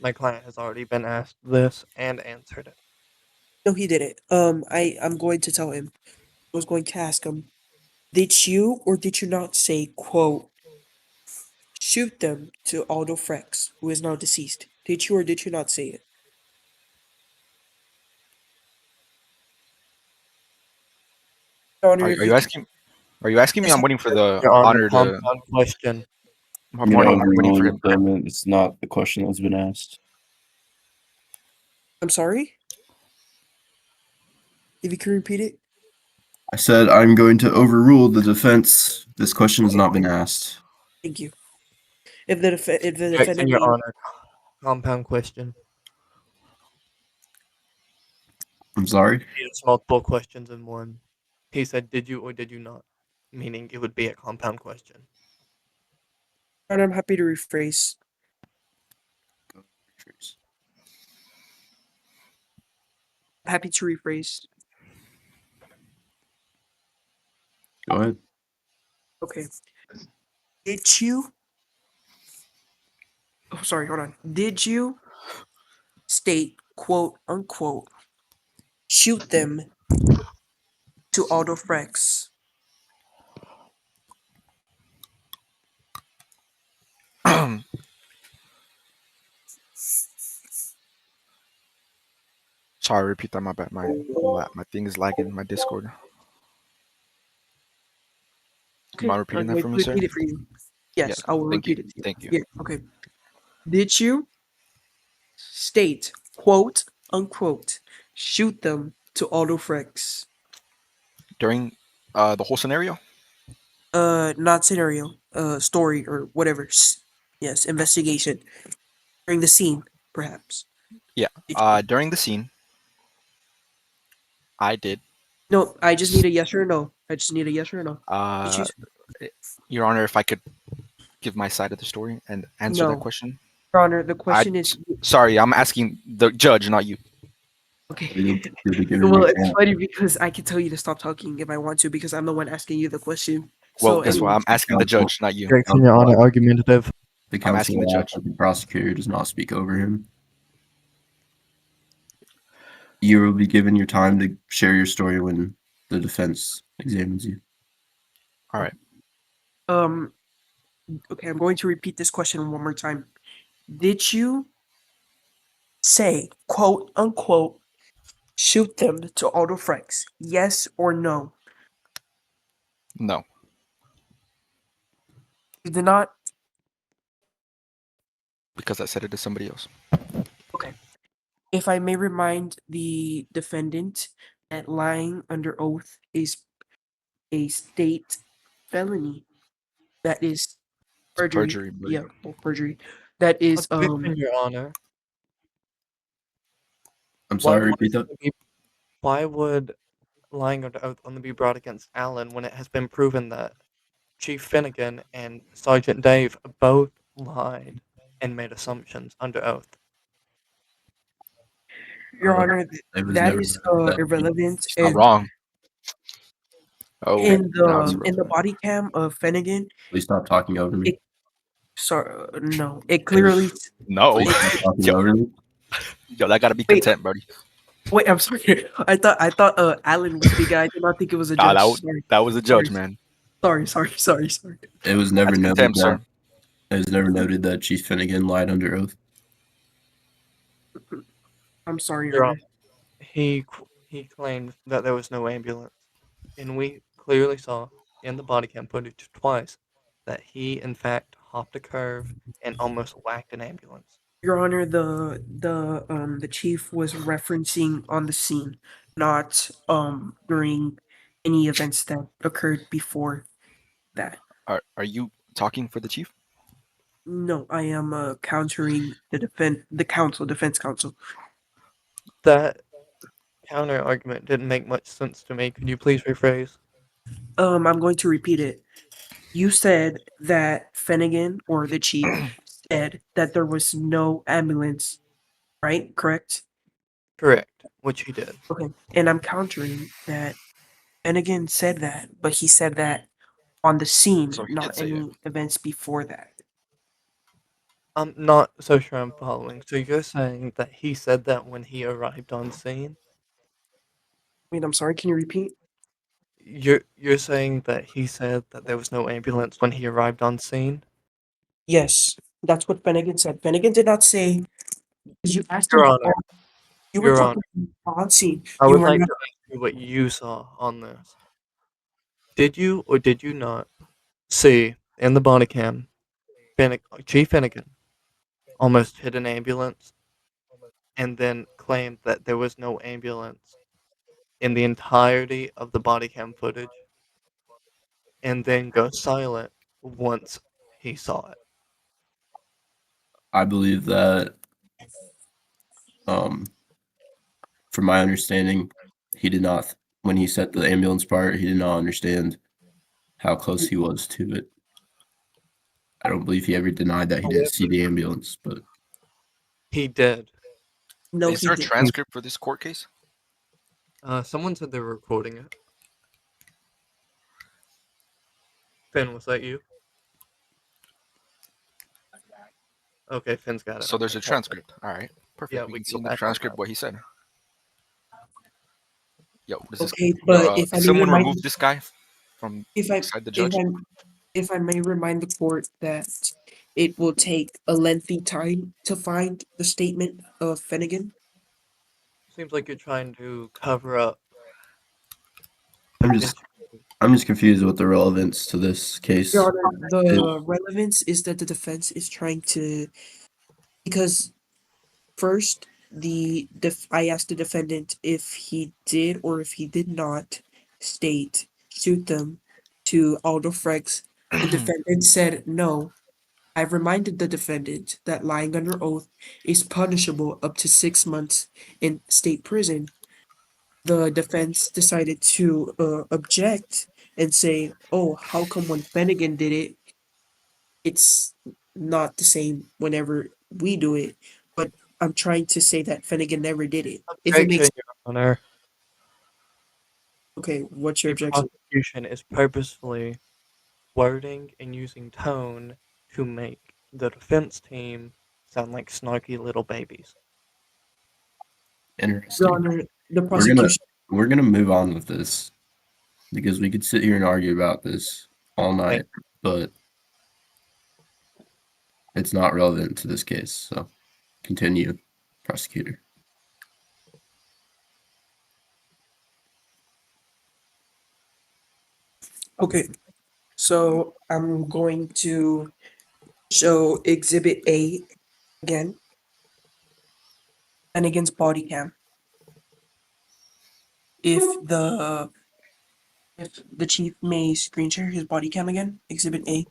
My client has already been asked this and answered it. No, he didn't. I'm going to tell him. I was going to ask him, did you or did you not say, quote, shoot them to Aldo Frex, who is now deceased. Did you or did you not say it? Your Honor, Are, if are you you can. asking? Are you asking me? Yes, I'm waiting for the Your Honor, honor to. compound question. I'm I'm gonna waiting for overrule him. them. It's not the question that's been asked. I'm sorry? If you can repeat it? I said I'm going to overrule the defense. This question has not been asked. Thank you. If the Objection, defendant Your may, Honor. Compound question. I'm sorry. It's multiple questions in one. He said, "Did you or did you not?" Meaning it would be a compound question. Your Honor, I'm happy to rephrase. Happy to rephrase. Go ahead. Okay. Did you? Oh, sorry. Hold on. Did you state, quote unquote, shoot them to Aldo Frex? Sorry, repeat that. My bad. My thing is lagging. My Discord. You Okay, mind repeating I'm that going for to me, sir? repeat it for you. Yeah. Yes, I will Thank you. repeat it to you. Thank you. Yeah, okay. Did you state, quote unquote, shoot them to Aldo Frex? During the whole scenario. Not scenario, story or whatever. Yes, investigation. During the scene, perhaps. Yeah. Did you? During the scene, I did. No, I just need a yes or a no. I just need a yes or a no. Did you? Uh, Your Honor, if I could give my side of the story and answer that No. question. Your Honor, the I question is sorry, I'm asking the judge, not you. okay. You'll be given Well, your it's chance. funny because I can tell you to stop talking if I want to because I'm the one asking you the question. Well, So, guess what? I'm anyways, asking the Counsel. judge, not you. Objection, Your Honor. Argumentative. The I'm asking counsel the asked judge. that the prosecutor does not speak over him. You will be given your time to share your story when the defense examines you. All right. um, okay, I'm going to repeat this question one more time. Did you say, quote unquote, shoot them to Aldo Frex? Yes or no? No, You did not? because I said it to somebody else. Okay. If I may remind the defendant that lying under oath is a state felony. That is It's perjury. perjury, buddy. Yeah, well, perjury. That is Objection, Your Honor. I'm Why sorry, would repeat that. why would lying under oath only be brought against Allen when it has been proven that Chief Finnegan and Sergeant Dave both lied and made assumptions under oath? Your Uh, Honor, it was that never is that irrelevant. It's not And wrong. Oh, now it's in the relevant. body cam of Finnegan, Please stop talking over me. it sorry, no, it clearly. No, Please stop talking over me. yo, that gotta be Wait, content, buddy. wait, I'm sorry. I thought Alan was speaking. I did not think it was a Nah, judge. Sorry, that was a sorry, judge, man. sorry. It was never That's noted contempt, that sir. it was never noted that Chief Finnegan lied under oath. I'm sorry, Your Your Honor. Honor, he claimed that there was no ambulance, and we clearly saw in the body cam footage twice that he in fact hopped a curve and almost whacked an ambulance. Your Honor, the chief was referencing on the scene, not during any events that occurred before that. Are you talking for the chief? No, I am countering defense counsel. That counter argument didn't make much sense to me. Could you please rephrase? I'm going to repeat it. You said that Finnegan or the chief said that there was no ambulance, right? Correct? Correct, which he did. Okay. And I'm countering that Finnegan said that, but he said that on the scene, So he did not say it. any events before that. I'm not so sure I'm following. So you're saying that he said that when he arrived on scene? Wait, I'm sorry, can you repeat? You're saying that he said that there was no ambulance when he arrived on scene? Yes, that's what Finnegan said. Finnegan did not say, you asked Your him, Honor, you were Your talking Honor, on scene. I You would were like not. to ask you what you saw on this. Did you or did you not see in the body cam Chief Finnegan almost hit an ambulance and then claimed that there was no ambulance in the entirety of the body cam footage and then go silent once he saw it? I believe that, from my understanding, he did not, when he said the ambulance part, he did not understand how close he was to it. I don't believe he ever denied that he didn't see the ambulance, but He did. No, Is he there a did. transcript for this court case? Someone said they were recording it. Finn, was that you? Okay, Finn's got it. So there's a Okay. transcript. All right, perfect. Yeah, We we can can see in go the back on transcript that. what he said. Yo, this is Okay, but if I can may someone remind, remove this guy from if I beside the if judge? I if I may remind the court that it will take a lengthy time to find the statement of Finnegan. Seems like you're trying to cover up I'm just eventually. I'm just confused with the relevance to this case. Your Honor, It, the relevance is that the defense is trying to, because first I asked the defendant if he did or if he did not state shoot them to Aldo Freg's. The defendant said no. I reminded the defendant that lying under oath is punishable up to 6 months in state prison. The defense decided to object and say, "Oh, how come when Finnegan did it, it's not the same whenever we do it?" But I'm trying to say that Finnegan never did it. If it Objection, makes Your Honor. okay, what's your The objection? prosecution is purposefully wording and using tone to make the defense team sound like snarky little babies. Your interesting. Honor, the We're gonna prosecution. we're gonna move on with this because we could sit here and argue about this all night, but it's not relevant to this case. So continue, prosecutor. Okay, so I'm going to show Exhibit A again, and against body cam. If the if the chief may screen share his body cam again, Exhibit A.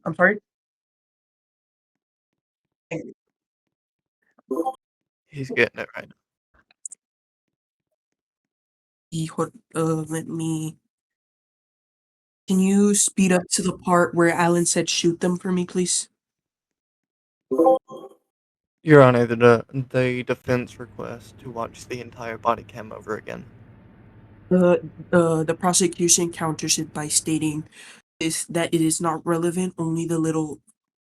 I'm sorry. He's getting it right. Let me. Can you speed up to the part where Alan said shoot them for me, please? Your Honor, the defense requests to watch the entire body cam over again. The prosecution counters it by stating that it is not relevant, only the little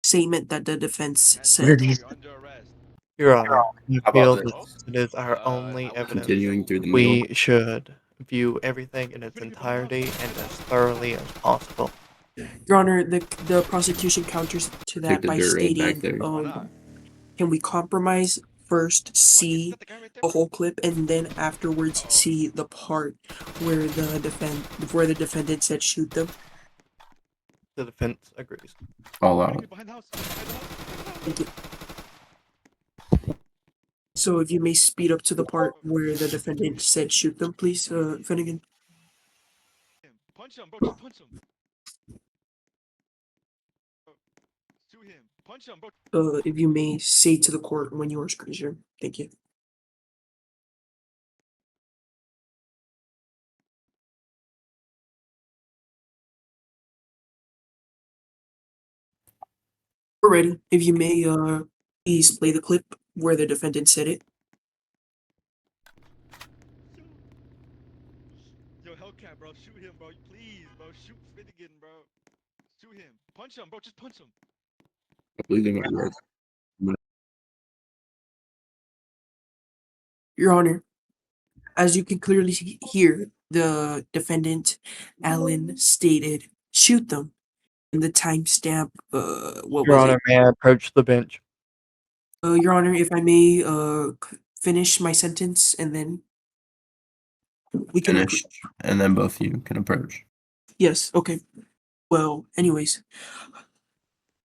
statement that the defense What are said. these? You're under arrest. Your Honor, we How about feel this? that it is our I only was evidence. Continuing through the middle. We should view everything in its entirety and as thoroughly as possible. Your Honor, the prosecution counters to Take that the by dirt road back stating, there. Why not? can we compromise first, What? Is see that the guy right there? the whole clip, and then afterwards Uh-oh. see the part where the defendant said shoot them? The defense agrees. All Behind out. me, behind the house. Behind the house. Thank you. So if you may speed up to the part where the defendant said shoot them, please, Finnegan. Punch him, bro. Just punch him. Shoot him. Punch him, bro. If you may say to the court when you are screen sharing. Thank you. We're ready. If you may, please play the clip where the defendant said it. Yo, Hellcat, bro. Shoot him, bro. Please, bro. Shoot Finnegan, bro. Shoot him. Punch him, bro. Just punch him. I believe they might work. Your Honor, as you can clearly hear, the defendant Alyn stated, "Shoot them." And the timestamp, what Your was Honor, it? may I approach the bench? Your Honor, if I may, finish my sentence and then we can Finish, and then both of you can approach. Yes, okay. Well, anyways,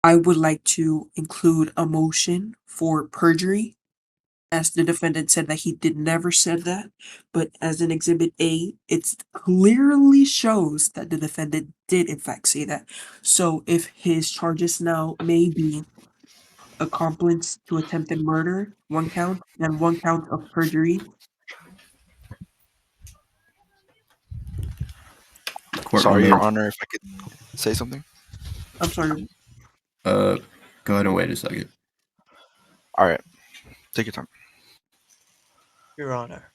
I would like to include a motion for perjury, as the defendant said that he did never said that, but as an exhibit A, it clearly shows that the defendant did in fact say that. So if his charges now may be accomplice to attempted murder, one count, and one count of perjury. Court will Sorry, Your note. Honor, if I could say something. I'm sorry. Go ahead and wait a second. All right, take your time. Your Honor,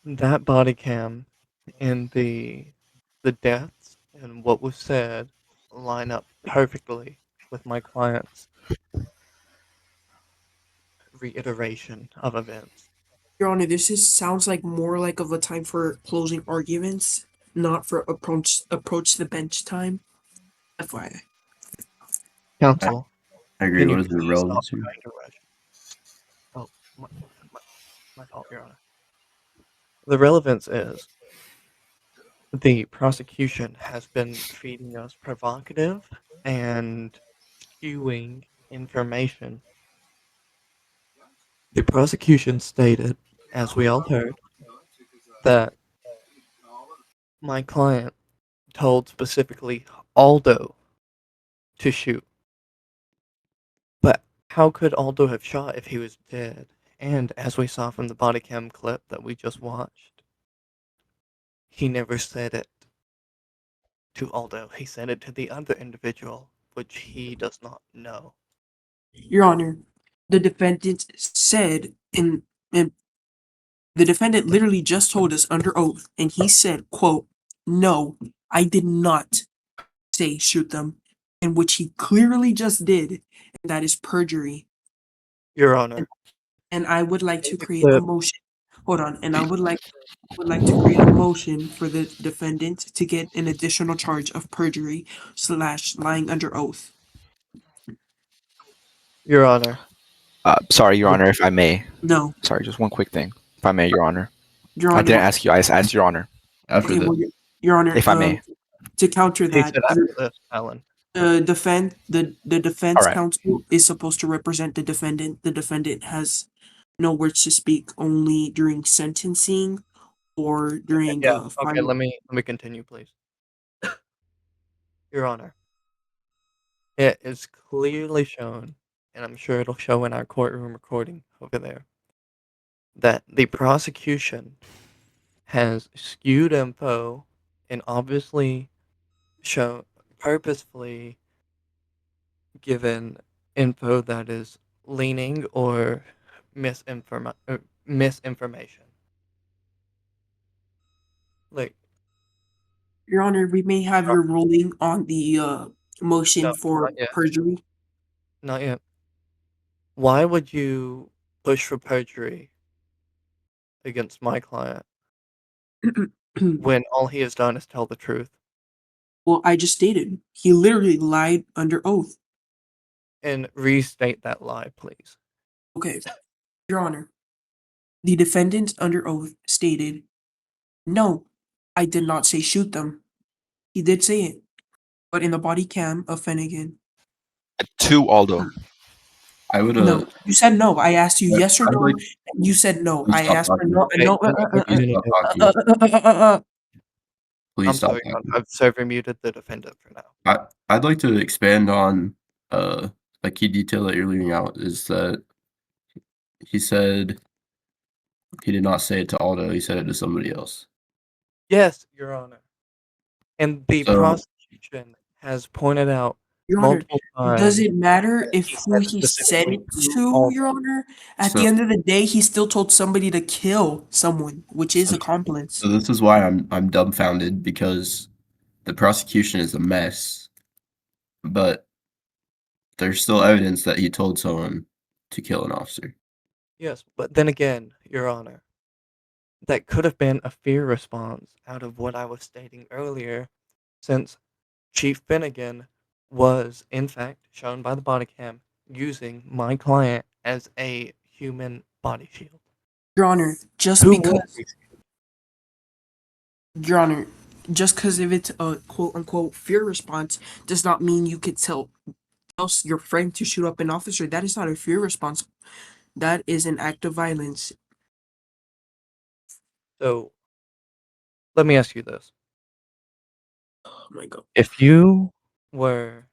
that body cam and the deaths and what was said line up perfectly with my client's reiteration of events. Your Honor, sounds like more like of a time for closing arguments, not for approach the bench time. FYI. Counsel, I agree. can you What is the please stop relevance here? trying to rush? Oh, my, my fault, Your Honor. The relevance is the prosecution has been feeding us provocative and skewing information. The prosecution stated, as we all heard, that my client told specifically Aldo to shoot. But how could Aldo have shot if he was dead? And as we saw from the body cam clip that we just watched, he never said it to Aldo. He said it to the other individual, which he does not know. Your Honor, the defendant said in the defendant literally just told us under oath, and he said, quote, "No, I did not say shoot them," in which he clearly just did, and that is perjury. Your Honor, And I would like to in the create a clip, motion. Hold on, and I would like to create a motion for the defendant to get an additional charge of perjury slash lying under oath. Your Honor, Sorry, Your Honor, if I may. No, Sorry, just one quick thing, if I may, Your Honor. Your I didn't Honor. ask you. I just asked Your Honor, After Okay, well, this, Your Honor, if I may. to counter he that, said after this, Alyn. the All defense right. counsel is supposed to represent the defendant. The defendant has no words to speak only during sentencing or during Yeah, okay, final. let me continue, please. Your Honor, it is clearly shown, and I'm sure it'll show in our courtroom recording over there, that the prosecution has skewed info and obviously shown purposefully given info that is leaning or misinformation. Like, Your Honor, we may have your ruling on the motion no, for not yet. perjury. Not yet. Why would you push for perjury against my client when all he has done is tell the truth? Well, I just stated he literally lied under oath. And restate that lie, please. Okay, Your Honor, the defendant under oath stated, "No, I did not say shoot them." He did say it, but in the body cam of Finnegan. To Aldo. I would No, you said no. I asked you yes or I'd no. like You said no. Please I stop asked for talking. no. Okay, No. Please stop talking. Please I'm stop sorry, talking. I've server muted the defendant for now. I'd like to expand on a key detail that you're leaving out is that he said he did not say it to Aldo, he said it to somebody else. Yes, Your Honor. And the So prosecution has pointed out Your Honor, multiple times. does it matter if he who said he said specifically it to to, Aldo. Your Honor? At So- the end of the day, he still told somebody to kill someone, which is accomplice. So this is why I'm dumbfounded, because the prosecution is a mess, but there's still evidence that he told someone to kill an officer. Yes, but then again, Your Honor, that could have been a fear response out of what I was stating earlier, since Chief Finnegan was, in fact, shown by the body cam using my client as a human body shield. Your Honor, just Who because, would Your Honor, just because if it's a quote unquote fear response does not mean you could tell your friend to shoot up an officer. That is not a fear response. That is an act of violence. So, let me ask you this. Oh my God. If you were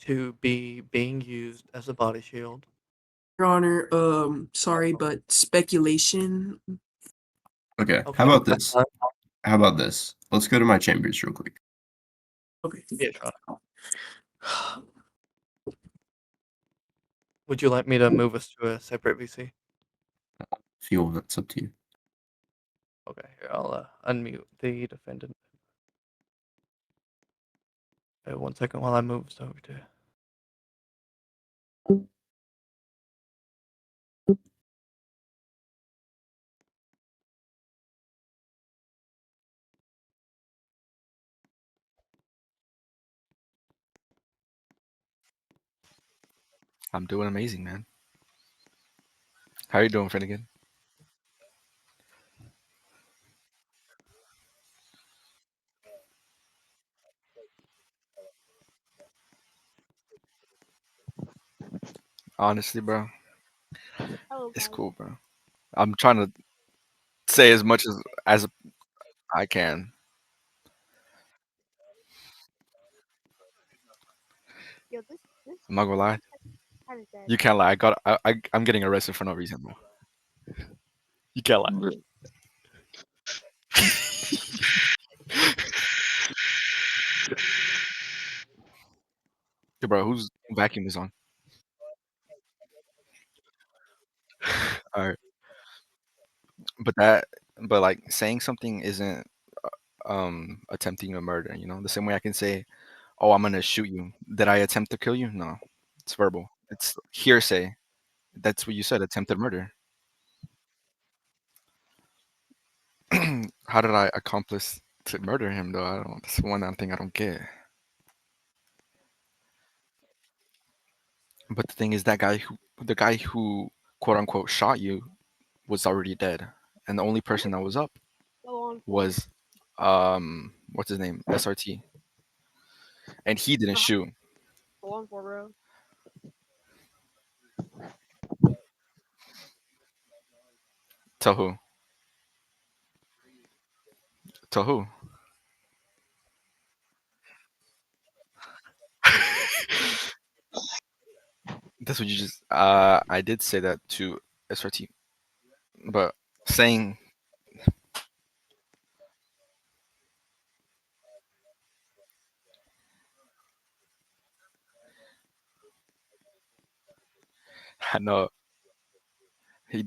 to be being used as a body shield, Your Honor, sorry, but speculation. Okay, okay, how about that's this? fine. How about this? Let's go to my chambers real quick. Okay. Yeah, sure. Would you like me to move us to a separate VC? If you want, it's up to you. Okay, here, I'll unmute the defendant. Wait 1 second while I move this over to. I'm doing amazing, man. How are you doing, Finnegan? Honestly, bro, it's cool, bro. I'm trying to say as much as I can. I'm not gonna lie. You can't lie. I'm getting arrested for no reason, bro. You can't lie. Bro, Yo, bro, whose vacuum is on? All right, but but like saying something isn't attempting a murder. You know, the same way I can say, "Oh, I'm gonna shoot you." Did I attempt to kill you? No, it's verbal. It's hearsay. That's what you said. Attempted murder. How did I accomplish to murder him though? I don't. That's one thing I don't get. But the thing is, the guy who quote unquote shot you was already dead, and the only person that was up was what's his name, SRT, and he didn't shoot. To who? To who? That's what you just. I did say that to SRT, but saying no,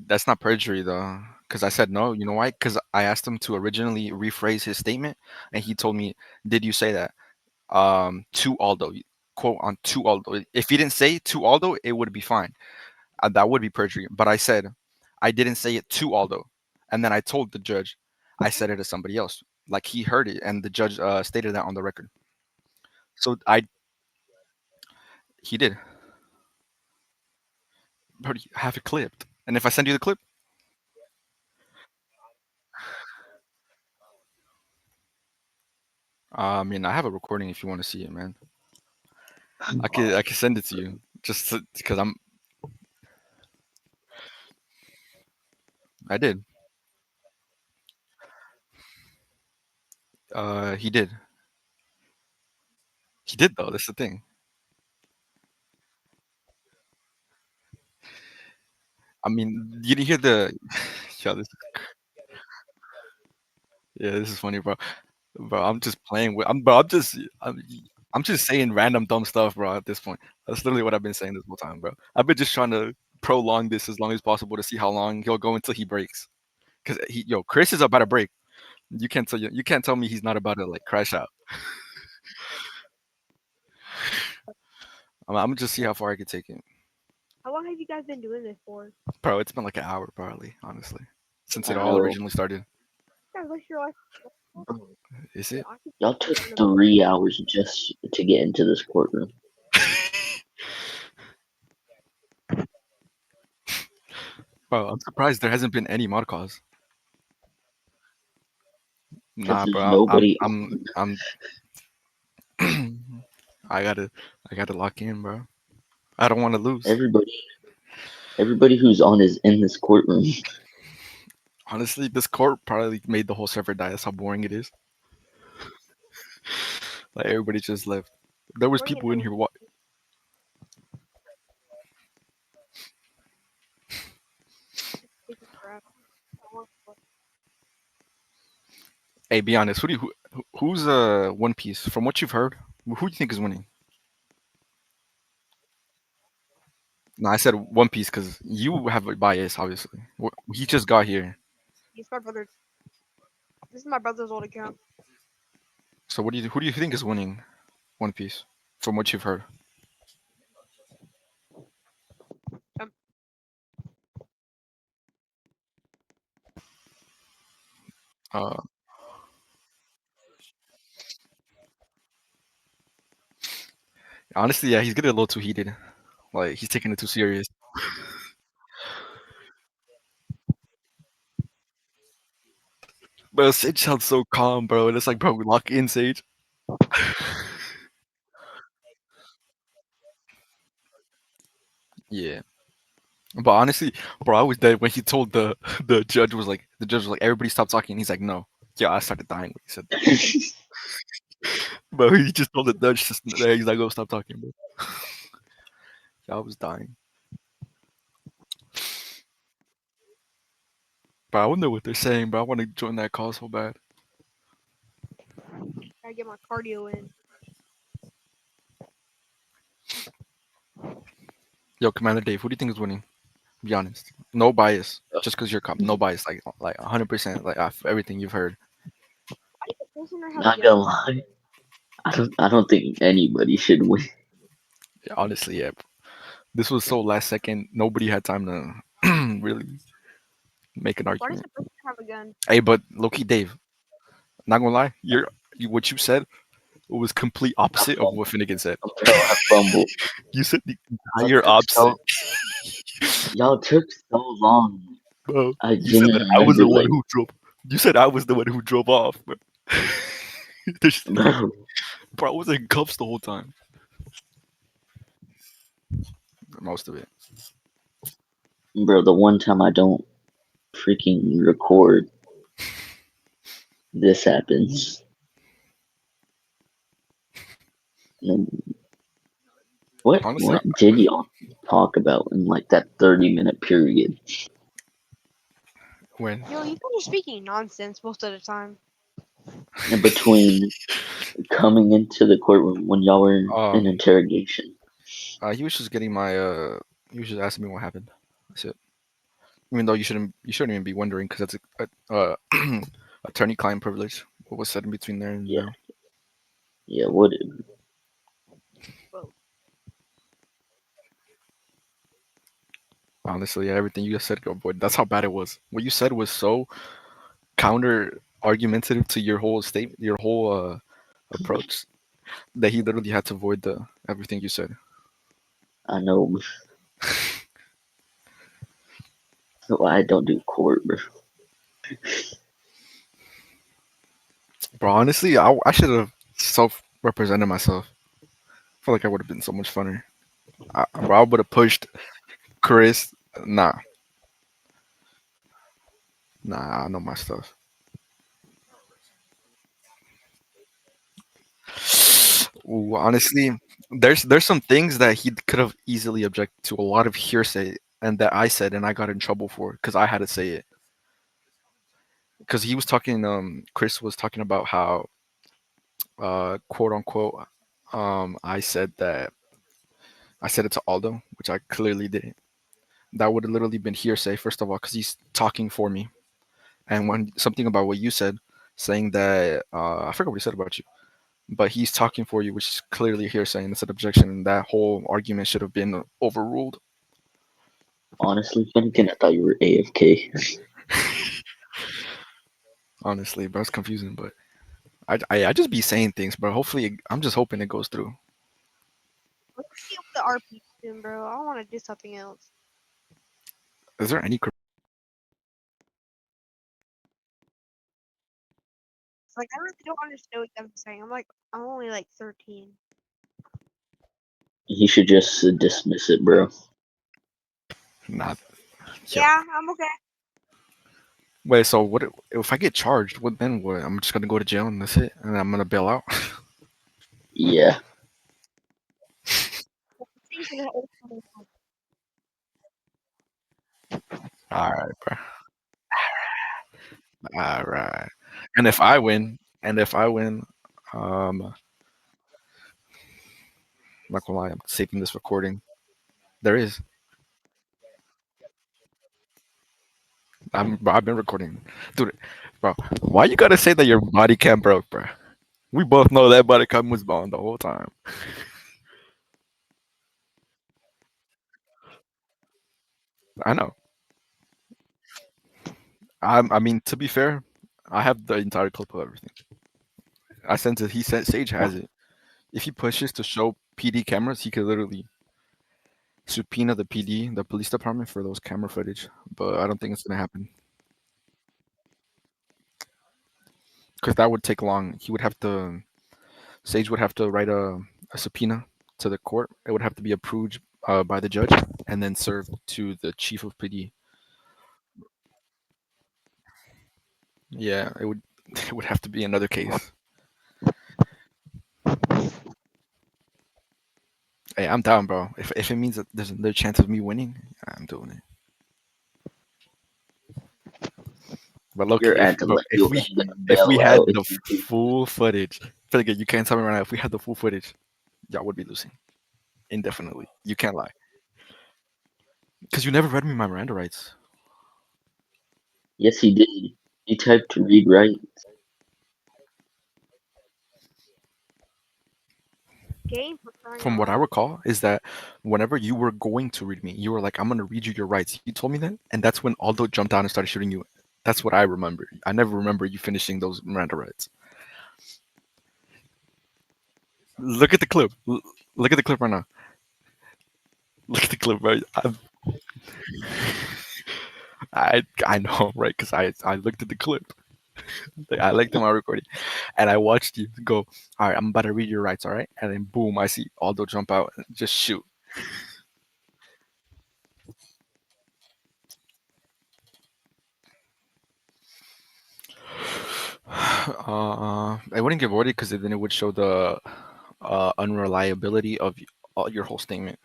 that's not perjury though, because I said no. You know why? Because I asked him to originally rephrase his statement, and he told me, "Did you say that?" To Aldo, quote on to Aldo. If he didn't say to Aldo, it would be fine. That would be perjury. But I said I didn't say it to Aldo, and then I told the judge I said it to somebody else. Like he heard it, and the judge stated that on the record. So I he did, but you have it clipped. And if I send you the clip, I mean I have a recording if you want to see it, man. I could send it to you just because I did. He did. He did though. That's the thing. I mean, you didn't hear the. Yo, this is funny, bro. Bro, I'm just playing with. I'm just saying random dumb stuff, bro. At this point, that's literally what I've been saying this whole time, bro. I've been just trying to prolong this as long as possible to see how long he'll go until he breaks. Cause Chris is about to break. You can't tell me he's not about to like crash out. I'm gonna just see how far I can take it, bro. It's been like an hour, probably, honestly. since I it all know. originally started. Bro, Is it? y'all took 3 hours just to get into this courtroom. Bro, I'm surprised there hasn't been any mod calls. Because Nah, there's bro. nobody. I'm. I gotta, I gotta lock in, bro. I don't want to lose. Everybody who's on is in this courtroom. Honestly, this court probably made the whole server die. That's how boring it is. Like everybody just left. There was people in here. What? Hey, be honest. Who's One Piece? From what you've heard, who do you think is winning? No, I said One Piece because you have a bias, obviously. He just got here. He's my brother. This is my brother's old account. So who do you think is winning One Piece? From what you've heard. Um, Uh, Honestly, yeah, he's getting a little too heated. Like he's taking it too serious. Bro, Sage sounds so calm, bro. And it's like, bro, lock in, Sage. Yeah. But honestly, bro, I was dead when he told the judge was like, everybody stop talking. He's like, no. Yeah, I started dying when he said that. Bro, he just told the judge, he's like, go stop talking, bro. Yeah, I was dying. But I wonder what they're saying, bro. I want to join that call so bad. gotta get my cardio in. Yo, Commander Dave, who do you think is winning? Be honest. No bias. Just because you're no bias, like 100%, like off everything you've heard. Why do you listener have Not gonna lie, I don't think anybody should win. Yeah, honestly, yeah. This was so last second. Nobody had time to really make an Why does argument. the person have a gun? Hey, but Loki Dave, not gonna lie, what you said was complete I opposite of fumbled. what Finnegan said. Bro, I fumbled. You said the Y'all entire took opposite, y'all took so long. bro. I You said that genuinely I was remember, the one like, who drove. You said I was the one who drove off, bro. bro, Bro, I was in cuffs the whole time. Most of it. the one time I don't freaking record, this happens. And Honestly, what did y'all talk about in like that 30-minute period? when You guys are speaking nonsense most of the time. In between coming into the courtroom when y'all were in interrogation. he was just getting my he was just asking me what happened. That's it. Even though you shouldn't even be wondering because that's attorney-client privilege. What was said in between there and Yeah, there. yeah, what? Well, Honestly, yeah, everything you just said, go boy. That's how bad it was. What you said was so counter argumentative to your whole statement, your whole approach, that he literally had to void the everything you said. I know. So I don't do court, bro. Bro, honestly, I should have self-represented myself. I feel like I would have been so much funner. I would have pushed Chris. Nah, nah, I know my stuff. Ooh, honestly, there's some things that he could have easily objected to. A lot of hearsay, and that I said, and I got in trouble for because I had to say it. Because he was talking, Chris was talking about how, quote unquote, I said it to Aldo, which I clearly didn't. That would have literally been hearsay, first of all, because he's talking for me. And when something about what you said, saying that I forgot what he said about you, but he's talking for you, which is clearly hearsay, and it's an objection, and that whole argument should have been overruled. Honestly, Finnegan, I thought you were AFK. Honestly, bro, it's confusing, but I just be saying things, bro. Hopefully, I'm just hoping it goes through. Let's see what the RP soon, bro. I want to do something else. Is there any? It's like I really don't understand what I'm saying. I'm only like 13. He should just dismiss it, bro. Not. Yo. Yeah, I'm okay. Wait, so what if I get charged? What then? What? I'm just gonna go to jail and that's it, and I'm gonna bail out. Yeah. Things in the old- All right, bro. All right. And if I win, I'm not gonna lie, I'm saving this recording. There is. I've been recording, dude. Bro, why you gotta say that your body cam broke, bro? We both know that body cam was on the whole time. I know. I mean, to be fair, I have the entire clip of everything. I sent it. He said Sage has it. If he pushes to show PD cameras, he could literally subpoena the PD, the police department, for those camera footage. But I don't think it's gonna happen because that would take long. He would have to. Sage would have to write a subpoena to the court. It would have to be approved by the judge and then served to the chief of PD. Yeah, it would. It would have to be another case. Hey, I'm down, bro. If it means that there's another chance of me winning, I'm doing it. But look, You're acting like you ain't gonna if bail we had out if the you do. full footage, figure you can't tell me right now. If we had the full footage, y'all would be losing indefinitely. You can't lie because you never read me my Miranda rights. Yes, he did. He typed to read right. game for crying From out what I loud. recall, is that whenever you were going to read me, you were like, "I'm gonna read you your rights." You told me that, and that's when Aldo jumped down and started shooting you. That's what I remember. I never remember you finishing those Miranda rights. Look at the clip. Look at the clip right now. Look at the clip, right? I know, right? Because I looked at the clip. Like, I looked at my recording, and I watched you go. All right, I'm about to read your rights. All right, and then boom, I see Aldo jump out and just shoot. I wouldn't give order because then it would show the unreliability of your whole statement.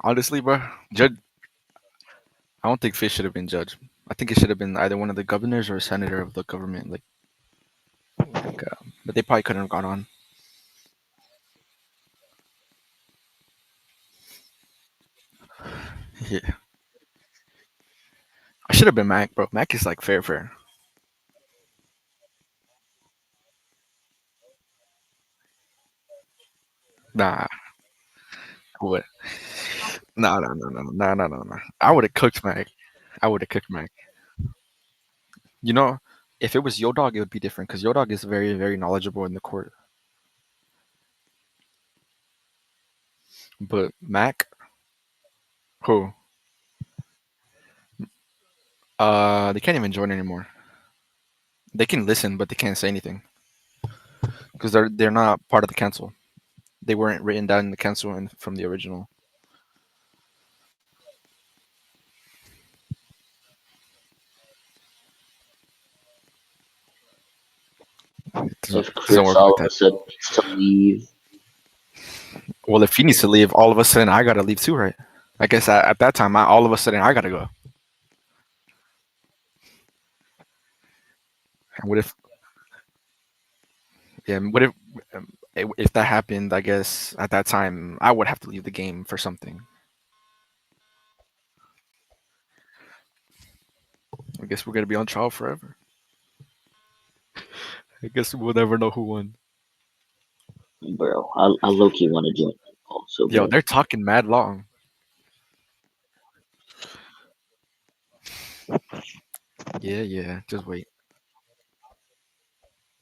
Honestly, bro, judge. I don't think Fish should have been judge. I think it should have been either one of the governors or a senator of the government. But they probably couldn't have gone on. Yeah, I should have been Mac, bro. Mac is like fair. Nah, what? No. I would have cooked Mac. I would have cooked Mac. You know, if it was Yo Dog, it would be different because Yo Dog is very knowledgeable in the court. But Mac, who? They can't even join anymore. They can listen, but they can't say anything because they're not part of the council. They weren't written down in the council and from the original. If Doesn't Chris work like all of that. a sudden needs to leave, Well, if he needs to leave, all of a sudden I gotta leave too, right? I guess at that time, all of a sudden I gotta go. And what if, yeah, what if that happened? I guess at that time I would have to leave the game for something. I guess we're gonna be on trial forever. I guess we'll never know who won. bro, I low key want to join also, Yo, bro. they're talking mad long. Yeah, yeah. Just wait.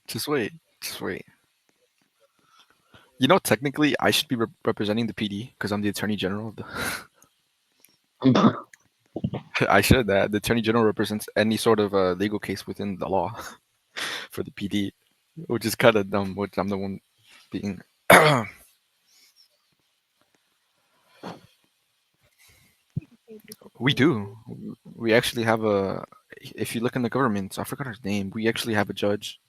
Just wait. Just wait. You know, technically, I should be representing the PD because I'm the Attorney General. I should. That the Attorney General represents any sort of legal case within the law for the PD, which is kind of dumb. Which I'm the one being. We do. We actually have a. If you look in the government, I forgot his name. We actually have a judge,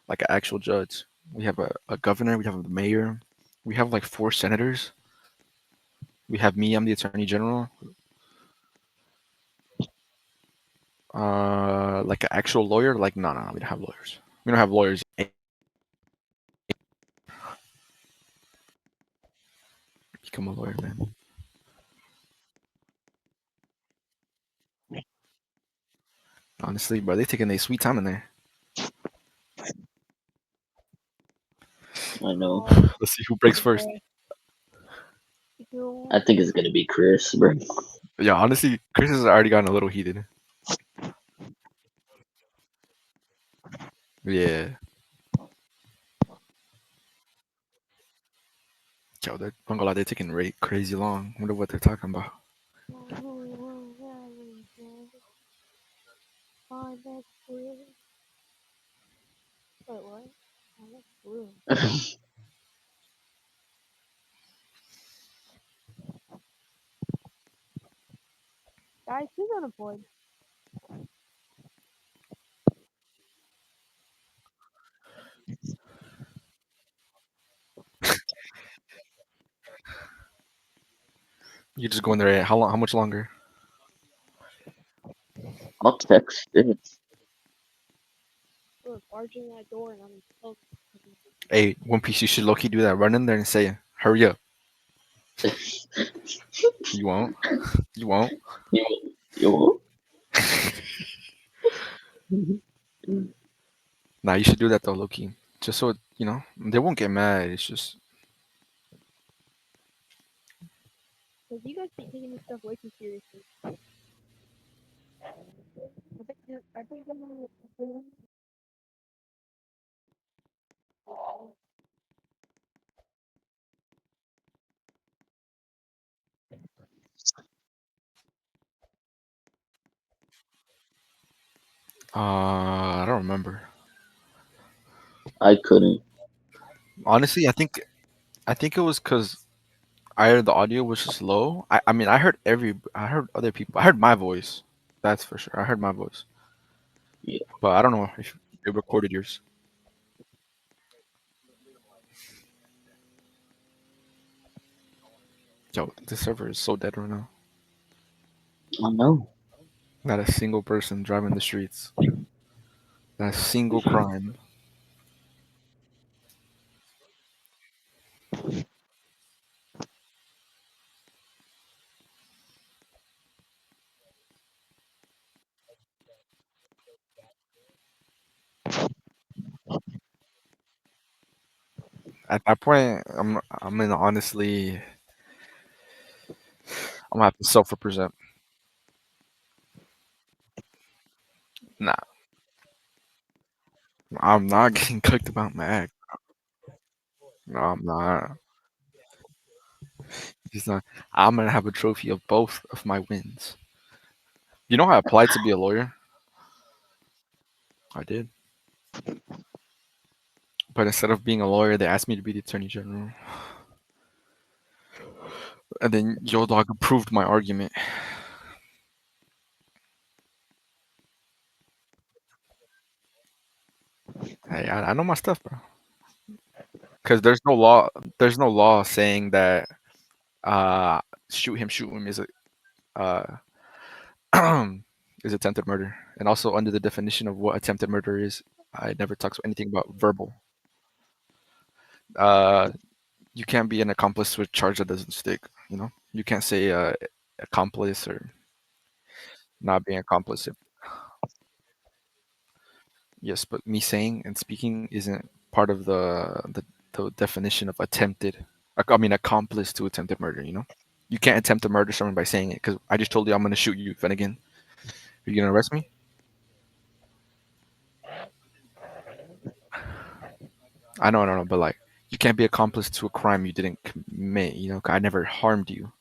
like an actual judge. We have a governor. We have the mayor. We have like 4 senators. We have me. I'm the Attorney General. Like an actual lawyer. Like no, no, no. We don't have lawyers. We don't have lawyers. Become a lawyer, man. Honestly, bro, they taking their sweet time in there. I know. Oh, Let's see who breaks first. you. I think it's gonna be Chris, bro. Yeah, honestly, Chris has already gotten a little heated. Yeah. Yo, they're taking crazy long. Wonder what they're talking about. Wait, what? Oh, that's blue. Guys, who's unemployed? You just go in there. How long? How much longer? I'll text it. We're barging that door and I'm so. Hey, One Piece, you should low key do that. Run in there and say, "Hurry up." You won't. You won't. you, you Nah, you should do that though, low key. Just so they won't get mad. It's just Because you guys keep taking this stuff way too seriously. I think I'm gonna. I don't remember. I couldn't. Honestly, I think it was because either the audio was just low. I mean, I heard other people. I heard my voice. That's for sure. I heard my voice, Yeah, but I don't know if they recorded yours. Yo, this server is so dead right now. I know. Not a single person driving the streets. Not a single crime. At that point, I'm gonna honestly, I'm gonna have to self-represent. Nah, I'm not getting cooked about my act. No, I'm not. He's not. I'm gonna have a trophy of both of my wins. You know, I applied to be a lawyer. I did, but instead of being a lawyer, they asked me to be the attorney general. And then Yo Dog approved my argument. Hey, I know my stuff, bro. Because there's no law saying that uh shoot him is a uh is attempted murder. And also under the definition of what attempted murder is, I never talks anything about verbal. Uh, you can't be an accomplice to a charge that doesn't stick. You can't say accomplice or not being accomplice. Yes, but me saying and speaking isn't part of the definition of attempted. I mean, accomplice to attempted murder. You can't attempt to murder someone by saying it because I just told you I'm gonna shoot you, Finnegan. Are you gonna arrest me? I know, but like, you can't be accomplice to a crime you didn't commit. You know, I never harmed you.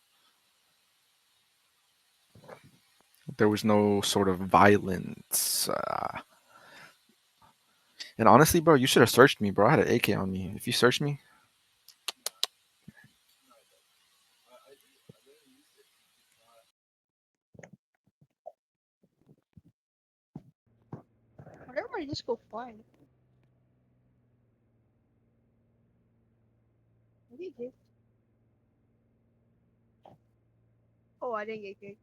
There was no sort of violence. And honestly, bro, you should have searched me, bro. I had an AK on me. If you searched me, Why everybody just go quiet? What did you do? Oh, I didn't get kicked.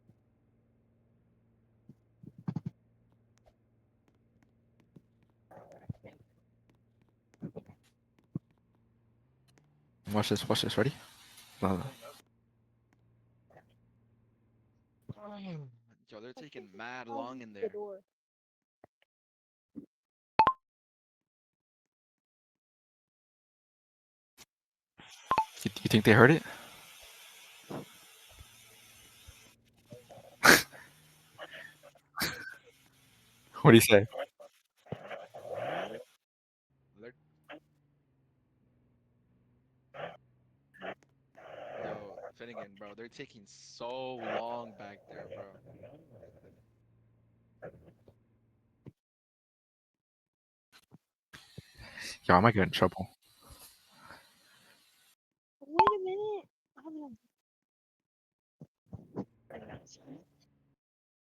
watch this. Watch this. Ready? No. Yo, they're taking mad I'll long leave in the there. door. You think they heard it? What do you say? They're, yo, Finnegan, bro, they're taking so long back there, bro. Yo, I might get in trouble. Wait a minute.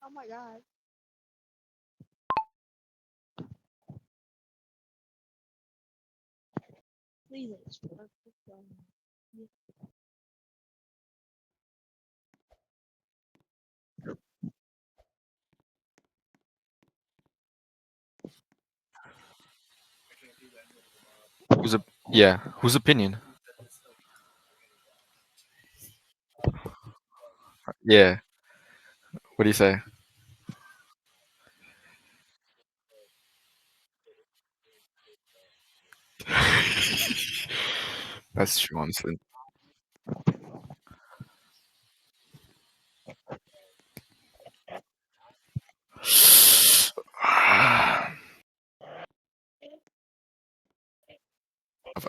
Oh my god. Please, it's perfect. Yeah. Who's a yeah? Whose opinion? Yeah. What do you say? That's true, honestly.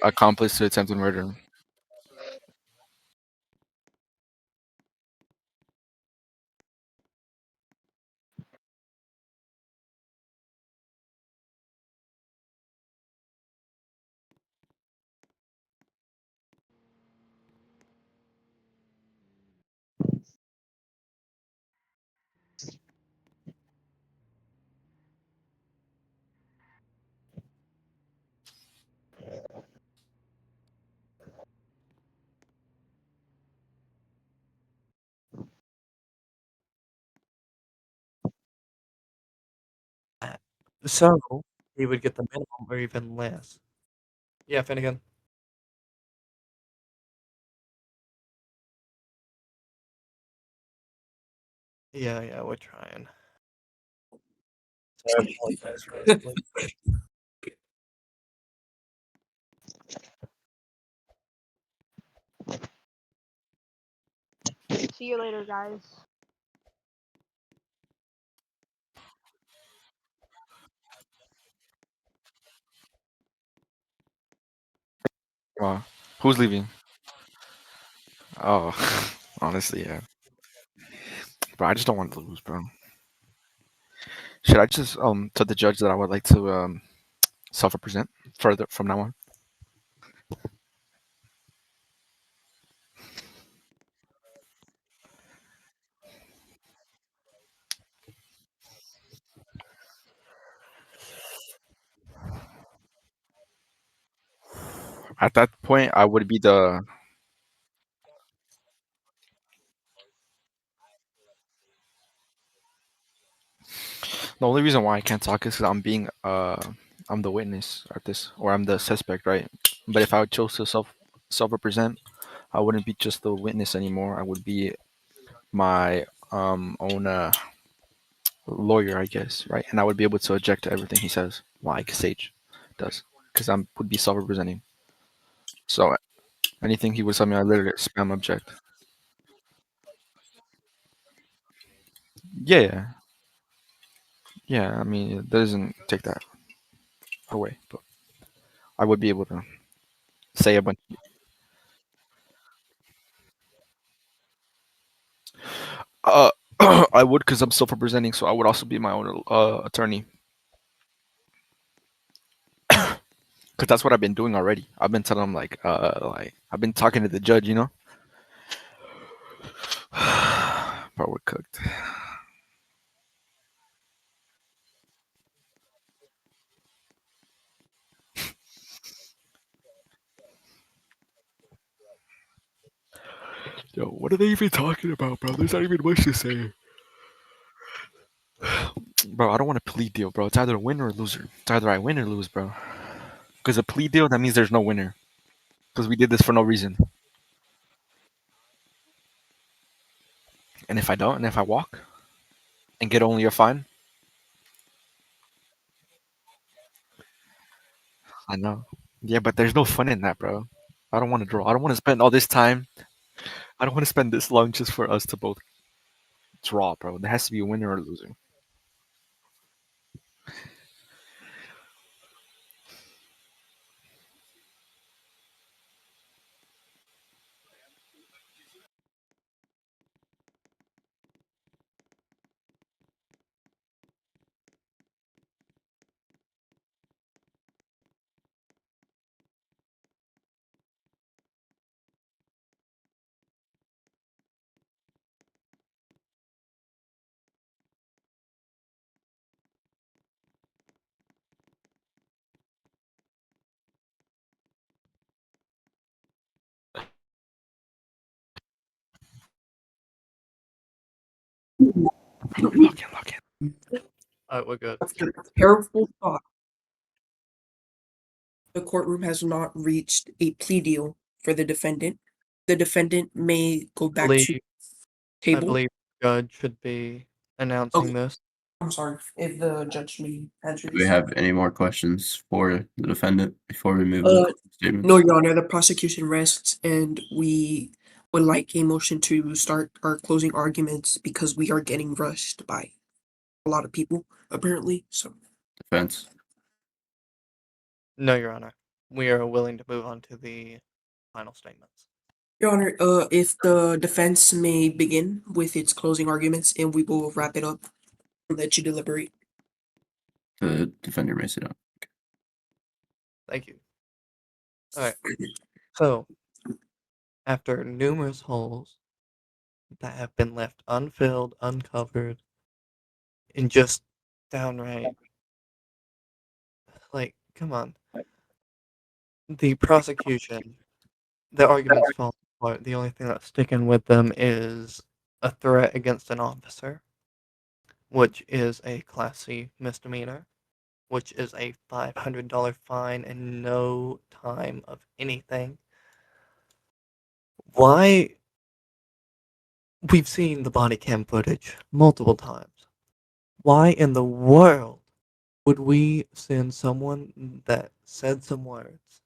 Accomplice to attempted murder. So he would get the minimum or even less. Yeah, Finnegan. Yeah, we're trying. So I apologize for the late. See you later, guys. Wow. Who's leaving? Oh, honestly, yeah. Bro, I just don't want to lose, bro. Should I just tell the judge that I would like to self-represent further from now on? At that point, I would be the only reason why I can't talk is because I'm the witness at this, or I'm the suspect, right? But if I chose to self-represent, I wouldn't be just the witness anymore. I would be my own lawyer, I guess, right? And I would be able to object to everything he says, like Sage does, because I would be self-representing. So anything he would tell me, I literally spam object. Yeah, yeah. I mean, it doesn't take that away, but I would be able to say a bunch. Uh, I would because I'm self-representing, so I would also be my own attorney. Because that's what I've been doing already. I've been telling them like I've been talking to the judge, you know. Bro, we're cooked. Yo, what are they even talking about, bro? There's not even much to say. Bro, I don't want a plea deal, bro. It's either a win or a loser. It's either I win or lose, bro. Because a plea deal, that means there's no winner. Because we did this for no reason. And if I don't, and if I walk and get only a fine, I know. Yeah, but there's no fun in that, bro. I don't want to draw. I don't want to spend all this time. I don't want to spend this long just for us to both draw, bro. There has to be a winner or a loser. Lock in, lock in. Alright, we're good. After careful thought, the courtroom has not reached a plea deal for the defendant. The defendant may go back to Believe, I table. believe the judge should be announcing this. I'm sorry if the judge may answer Do we this. have any more questions for the defendant before we move to Uh, closing statements? No, Your Honor, the prosecution rests, and we would like a motion to start our closing arguments because we are getting rushed by a lot of people, apparently. So, Defense. No, Your Honor. We are willing to move on to the final statements. Your Honor, if the defense may begin with its closing arguments, and we will wrap it up and let you deliberate. The defender may sit down. Thank you. Alright. So, after numerous holes that have been left unfilled, uncovered, and just downright, like, come on. The prosecution, the arguments fall apart. The only thing that's sticking with them is a threat against an officer, which is a Class C misdemeanor, which is a $500 fine and no time of anything. Why? We've seen the body cam footage multiple times. Why in the world would we send someone that said some words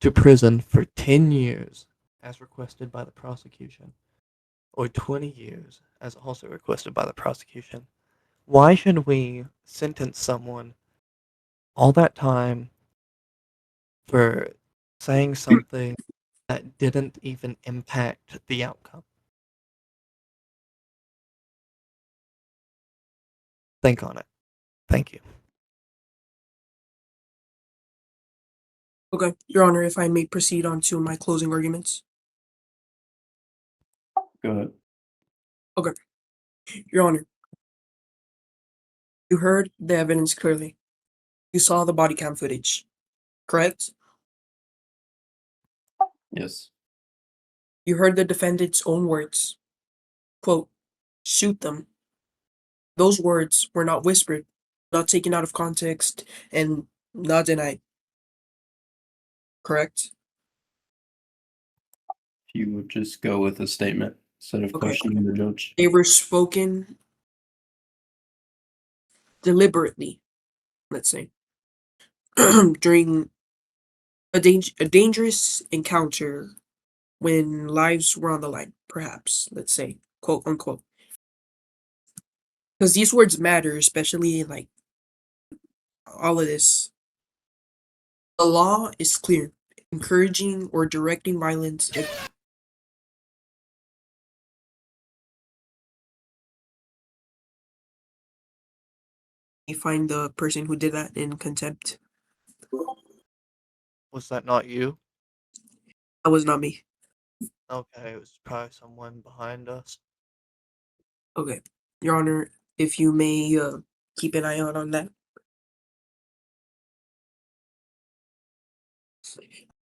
to prison for 10 years as requested by the prosecution, or 20 years as also requested by the prosecution? Why should we sentence someone all that time for saying something that didn't even impact the outcome? Think on it. Thank you. Okay, Your Honor, if I may proceed on to my closing arguments. Go ahead. Your Honor, you heard the evidence clearly. You saw the body cam footage, correct? Yes. You heard the defendant's own words. Quote, shoot them. Those words were not whispered, not taken out of context, and not denied. Correct? If you would just go with a statement instead of Okay. questioning the judge. They were spoken deliberately, let's say, during a dangerous encounter when lives were on the line, perhaps, let's say, quote unquote. Because these words matter, especially like all of this. The law is clear. Encouraging or directing violence you find the person who did that in contempt. Was that not you? That was not me. Okay, it was probably someone behind us. Okay. Your Honor, if you may keep an eye out on that.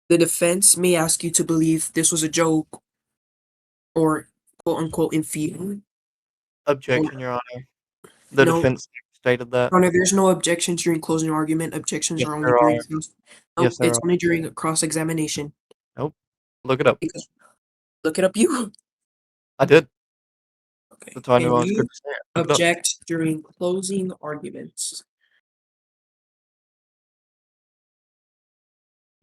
The defense may ask you to believe this was a joke or quote unquote in fear. Objection, Your Honor. The No, defense stated that. Your Honor, there's no objections during closing argument. Objections Yes, are only there during are. no, Yes, there it's are. only during cross-examination. Nope. Look it up. Because look it up you. I did. Okay. That's why I knew Can I was you good to say it. Look it up. object during closing arguments?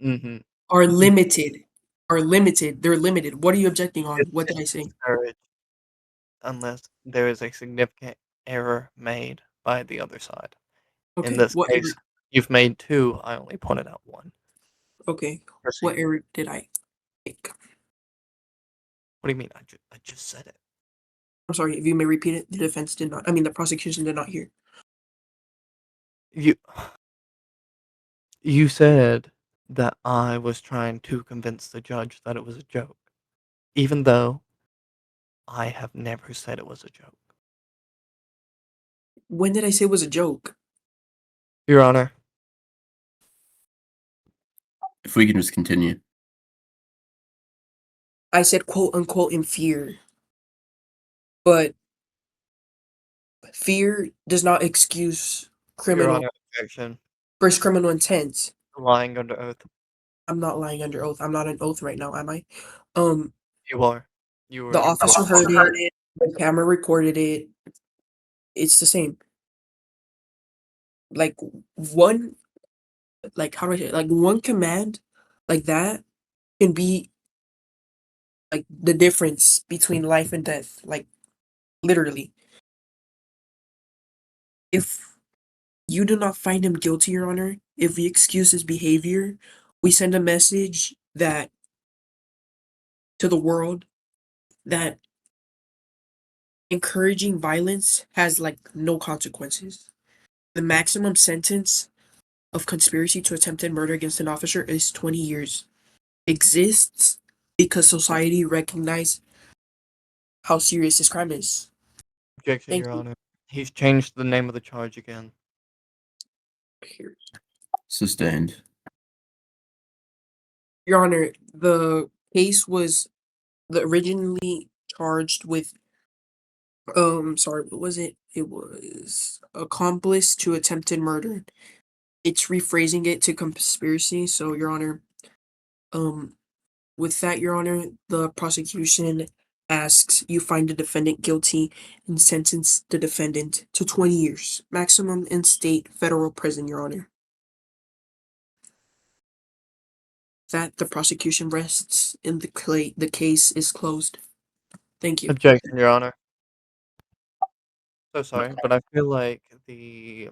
Mm-hmm. Are limited. Are limited. They're limited. What are you objecting on? It's What did I say? discouraged unless there is a significant error made by the other side. In Okay. this What case, error? you've made two. I only pointed out one. Okay. Proceed. What error did I make? What do you mean? I just said it. I'm sorry, if you may repeat it. The defense did not. I mean, the prosecution did not hear. You said that I was trying to convince the judge that it was a joke, even though I have never said it was a joke. When did I say it was a joke? Your Honor, If we can just continue. I said quote unquote in fear. But fear does not excuse Your criminal Honor, objection. first criminal intent. Lying under oath. I'm not lying under oath. I'm not an oath right now, am I? Um, You are. You the were. officer heard it. The camera recorded it. It's the same. Like one, like how do I say it? Like one command, like that, can be like the difference between life and death. Like literally, if you do not find him guilty, Your Honor, if we excuse his behavior, we send a message that to the world that encouraging violence has like no consequences. The maximum sentence of conspiracy to attempted murder against an officer is 20 years. Exists because society recognizes how serious this crime is. Objection, Thank Your you. Honor. He's changed the name of the charge again. Here. Sustained. Your Honor, the case was originally charged with sorry, what was it? It was accomplice to attempted murder. It's rephrasing it to conspiracy, so Your Honor, um with that, Your Honor, the prosecution asks you find the defendant guilty and sentence the defendant to 20 years, maximum in state federal prison, Your Honor. That the prosecution rests in the case is closed. Thank you. Objection, Your Honor. So sorry, but I feel like the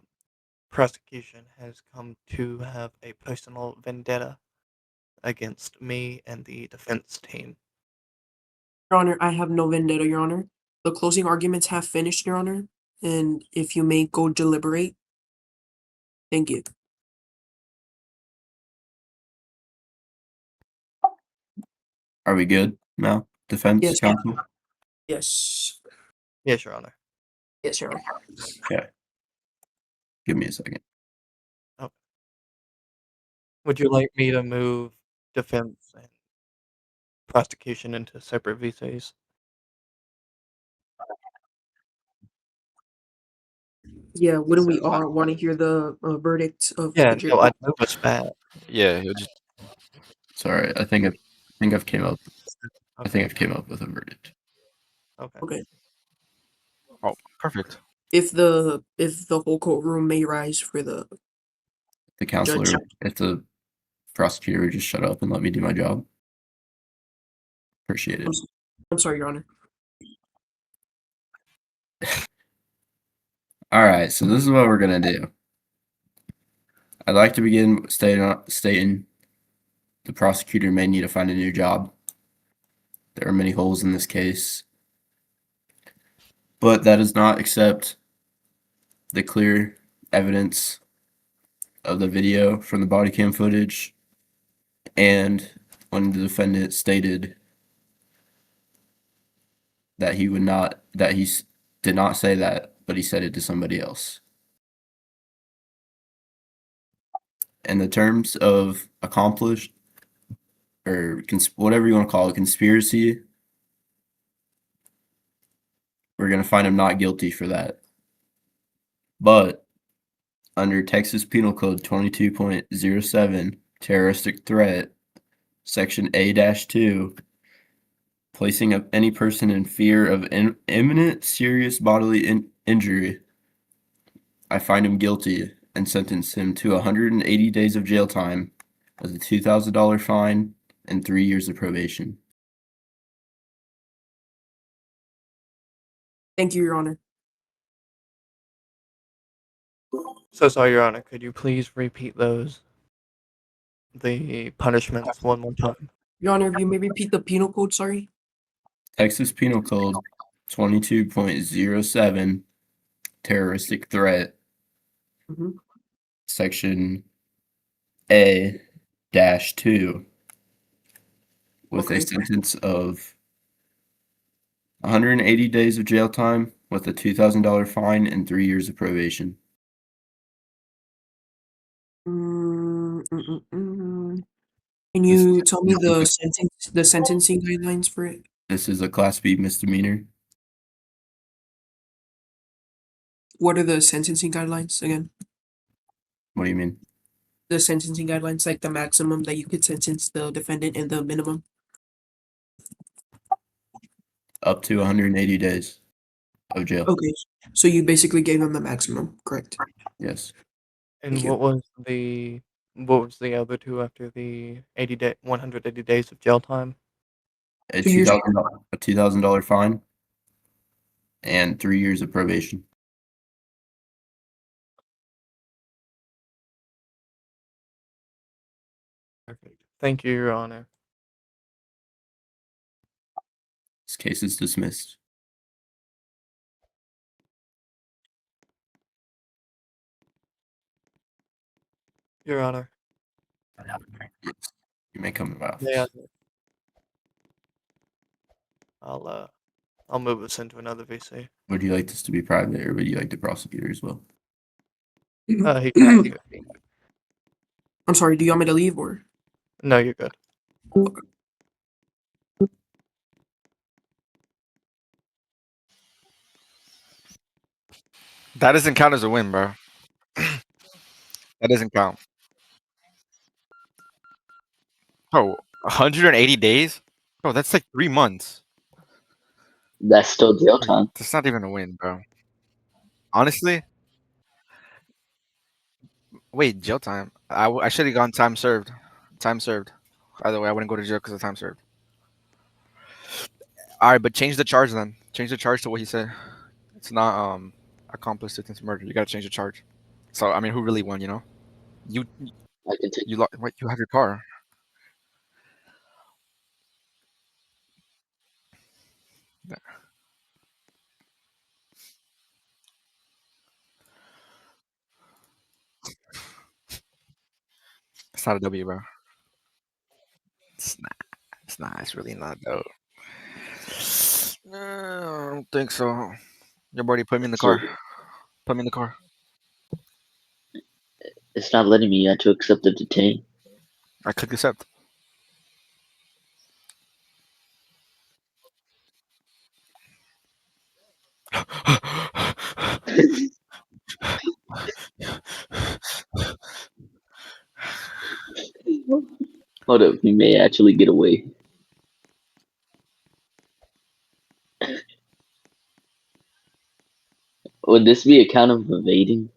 prosecution has come to have a personal vendetta against me and the defense team. Your Honor, I have no vendetta, Your Honor. The closing arguments have finished, Your Honor, and if you may go deliberate. Thank you. Are we good now? Defense Yes. counsel? Yes. Yes, Your Honor. Yes, Your Honor. Okay. Give me a second. Would you like me to move defense and prosecution into separate VCs? Yeah, wouldn't we all want to hear the verdict of Yeah, the jury? no, I'd move us back. Yeah, he'll just Sorry, I think I've came up Okay. with a verdict. Okay. Okay. oh perfect. If the whole courtroom may rise for the The counselor, judge. if the prosecutor would just shut up and let me do my job. Appreciate it. I'm sorry, Your Honor. All right, so this is what we're gonna do. I'd like to begin stating the prosecutor may need to find a new job. There are many holes in this case, but that does not accept the clear evidence of the video from the body cam footage and when the defendant stated that he did not say that, but he said it to somebody else. In the terms of accomplished or whatever you want to call it, conspiracy, we're going to find him not guilty for that. But under Texas Penal Code 22.07, terroristic threat, Section A-2, placing any person in fear of imminent serious bodily injury, I find him guilty and sentence him to 180 days of jail time with a $2,000 fine and 3 years of probation. Thank you, Your Honor. So sorry, Your Honor. Could you please repeat the punishments one more time? Your Honor, if you may repeat the penal code, sorry. Texas Penal Code 22.07, terroristic threat, Mhm. Section A-2, with Okay. a sentence of 180 days of jail time with a $2,000 fine and 3 years of probation. Can you tell me the sentencing guidelines for it? This is a Class B misdemeanor. What are the sentencing guidelines again? What do you mean? The sentencing guidelines, like the maximum that you could sentence the defendant and the minimum. Up to 180 days of jail. Okay, so you basically gave him the maximum, correct? Yes. And Thank you. what was the other two after the 180 days of jail time? A So you're $2,000 fine and 3 years of probation. Perfect. Thank you, Your Honor. This case is dismissed. Your Honor. Yes. You may come to my May I? office. I'll move us into another VC. Would you like this to be private or would you like the prosecutor as well? He's acting. I'm sorry, do you want me to leave or? No, you're good. That doesn't count as a win, bro. That doesn't count. Oh, 180 days? Bro, that's like 3 months. That's still jail Wait, time. that's not even a win, bro. Honestly, wait, jail time. I should have gone time served. Time served. Either way, I wouldn't go to jail because of time served. All right, but change the charge then. Change the charge to what he said. It's not accomplice to murder. You gotta change the charge. So I mean, who really won? You know, you I can take. wait, you have your car. It's not a W, bro. It's not. It's not. It's really not though. No, I don't think so. Your buddy put me in the So car. Put me in the car. it's not letting me yet to accept the detain. I click accept. Hold up, he may actually get away. Would this be a count of evading?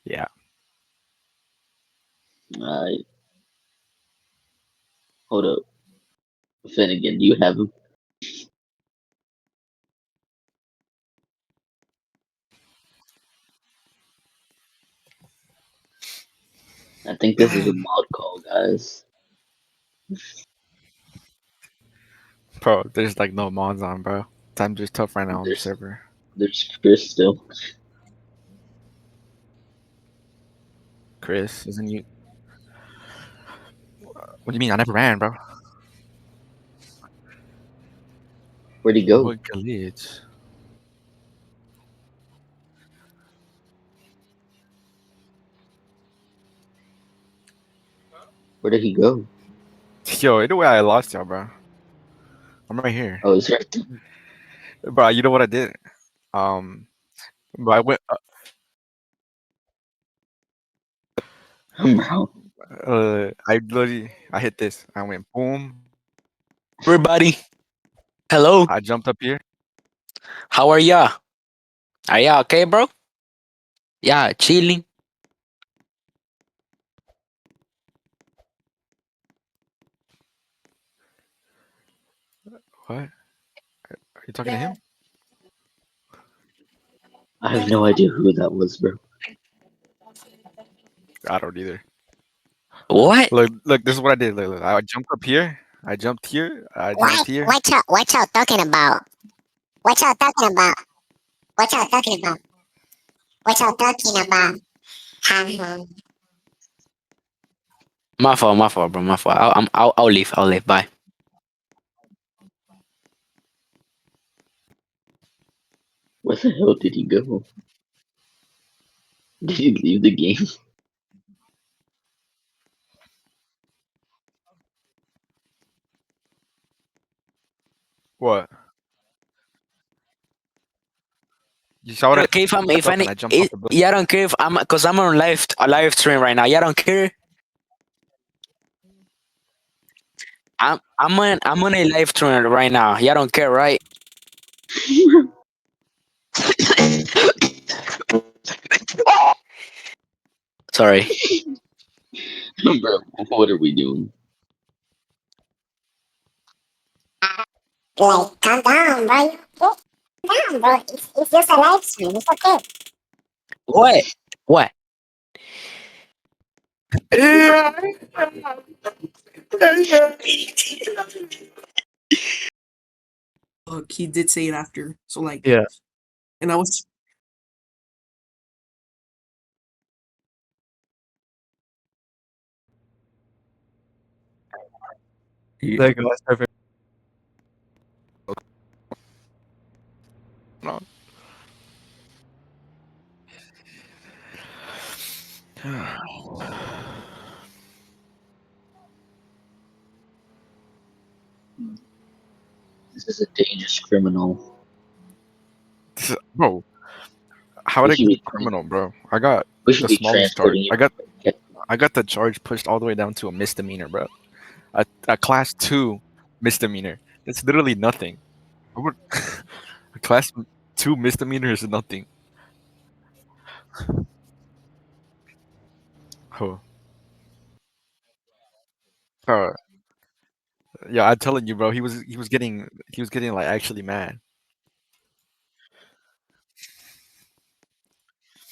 Yeah. Alright, hold up. Finnegan, do you have him? I think this is a mod call, guys. Bro, there's like no mods on, bro. Times just tough right now on the There's server. there's Chris still. Chris, isn't you? What do you mean? I never ran, bro. Where'd he go? What glitch? Where did he go? Yo, either way, I lost y'all, bro. I'm right here, Oh, he's right there. bro. You know what I did? But I went. Bro, I literally, I hit this. I went boom. Everybody, hello. I jumped up here. How are ya? Are ya okay, bro? Yeah, chilling. What? Are you talking to him? I have no idea who that was, bro. I don't either. What? Look. This is what I did. Look. I jumped up here. I jumped here. I jumped here. What y'all talking about? What y'all talking about? What y'all talking about? What y'all talking about? Uh-huh. My fault, bro. My fault. I'll leave. I'll leave. Bye. Where the hell did he go? Did he leave the game? What? You saw what I Okay, if I'm jumped if I up and need, I jumped off the building. yeah, I don't care if I'm cause I'm on a live stream right now. Yeah, I don't care. I'm on a live stream right now. Yeah, I don't care, right? Sorry. Bro, what are we doing? Like, calm down, bro. Calm down, bro. It's just a live stream. It's okay. What? What? Look, he did say it after. So like, Yeah. and I was There you go. That's perfect. No. This is a dangerous criminal. Bro, how would We I should be be a criminal, bro? I got we should the be smallest charge. transporting you. I got the charge pushed all the way down to a misdemeanor, bro. A class 2 misdemeanor. It's literally nothing. I would- a class 2 misdemeanor is nothing. Oh, bro. Yeah, I'm telling you, bro. He was getting like actually mad.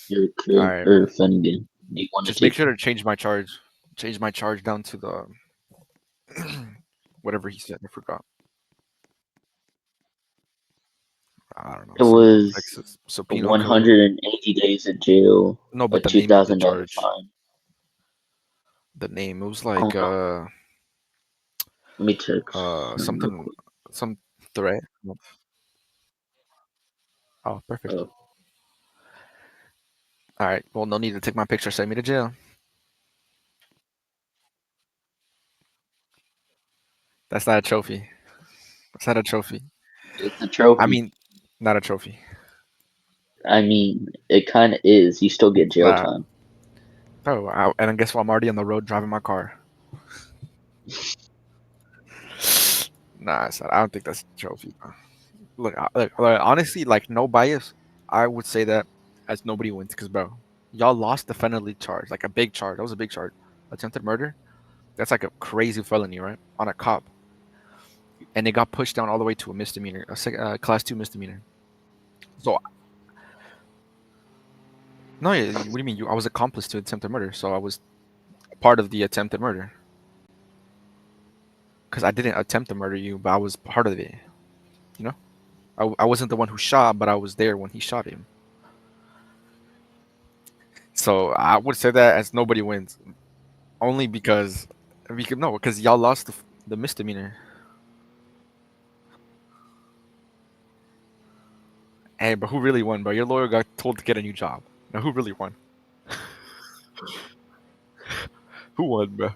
You're All Chris right, or Finnegan. Do you want to just make take? sure to change my charge. Change my charge down to the whatever he said. I forgot. I don't know. It Some was like subpoena code. 180 days in jail, No, a but the name of the $2,000 charge, fine. the name. It was I like don't know. Let me text him real something, quick. some threat. Oh, perfect. Oh, All right. Well, no need to take my picture. Send me to jail. That's not a trophy. That's not a trophy. it's a I trophy. mean, not a trophy. I mean, it kind of is. You still get jail Nah, time. bro. And I guess what? I'm already on the road driving my car. Nah, I don't think that's a trophy. Bro. Look, honestly, like no bias, I would say that as nobody wins because, bro, y'all lost the felony charge, like a big charge. That was a big charge. Attempted murder. That's like a crazy felony, right? On a cop, and it got pushed down all the way to a misdemeanor, class 2 misdemeanor. So no, what do you mean? I was accomplice to attempted murder, so I was part of the attempted murder. Because I didn't attempt to murder you, but I was part of it. You know, I wasn't the one who shot, but I was there when he shot him. So I would say that as nobody wins, only because because y'all lost the misdemeanor. Hey, but who really won, bro? Your lawyer got told to get a new job. Now who really won? Who won, bro?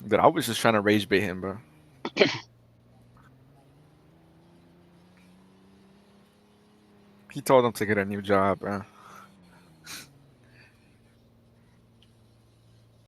Dude, I was just trying to rage bait him, bro. He told him to get a new job, bro.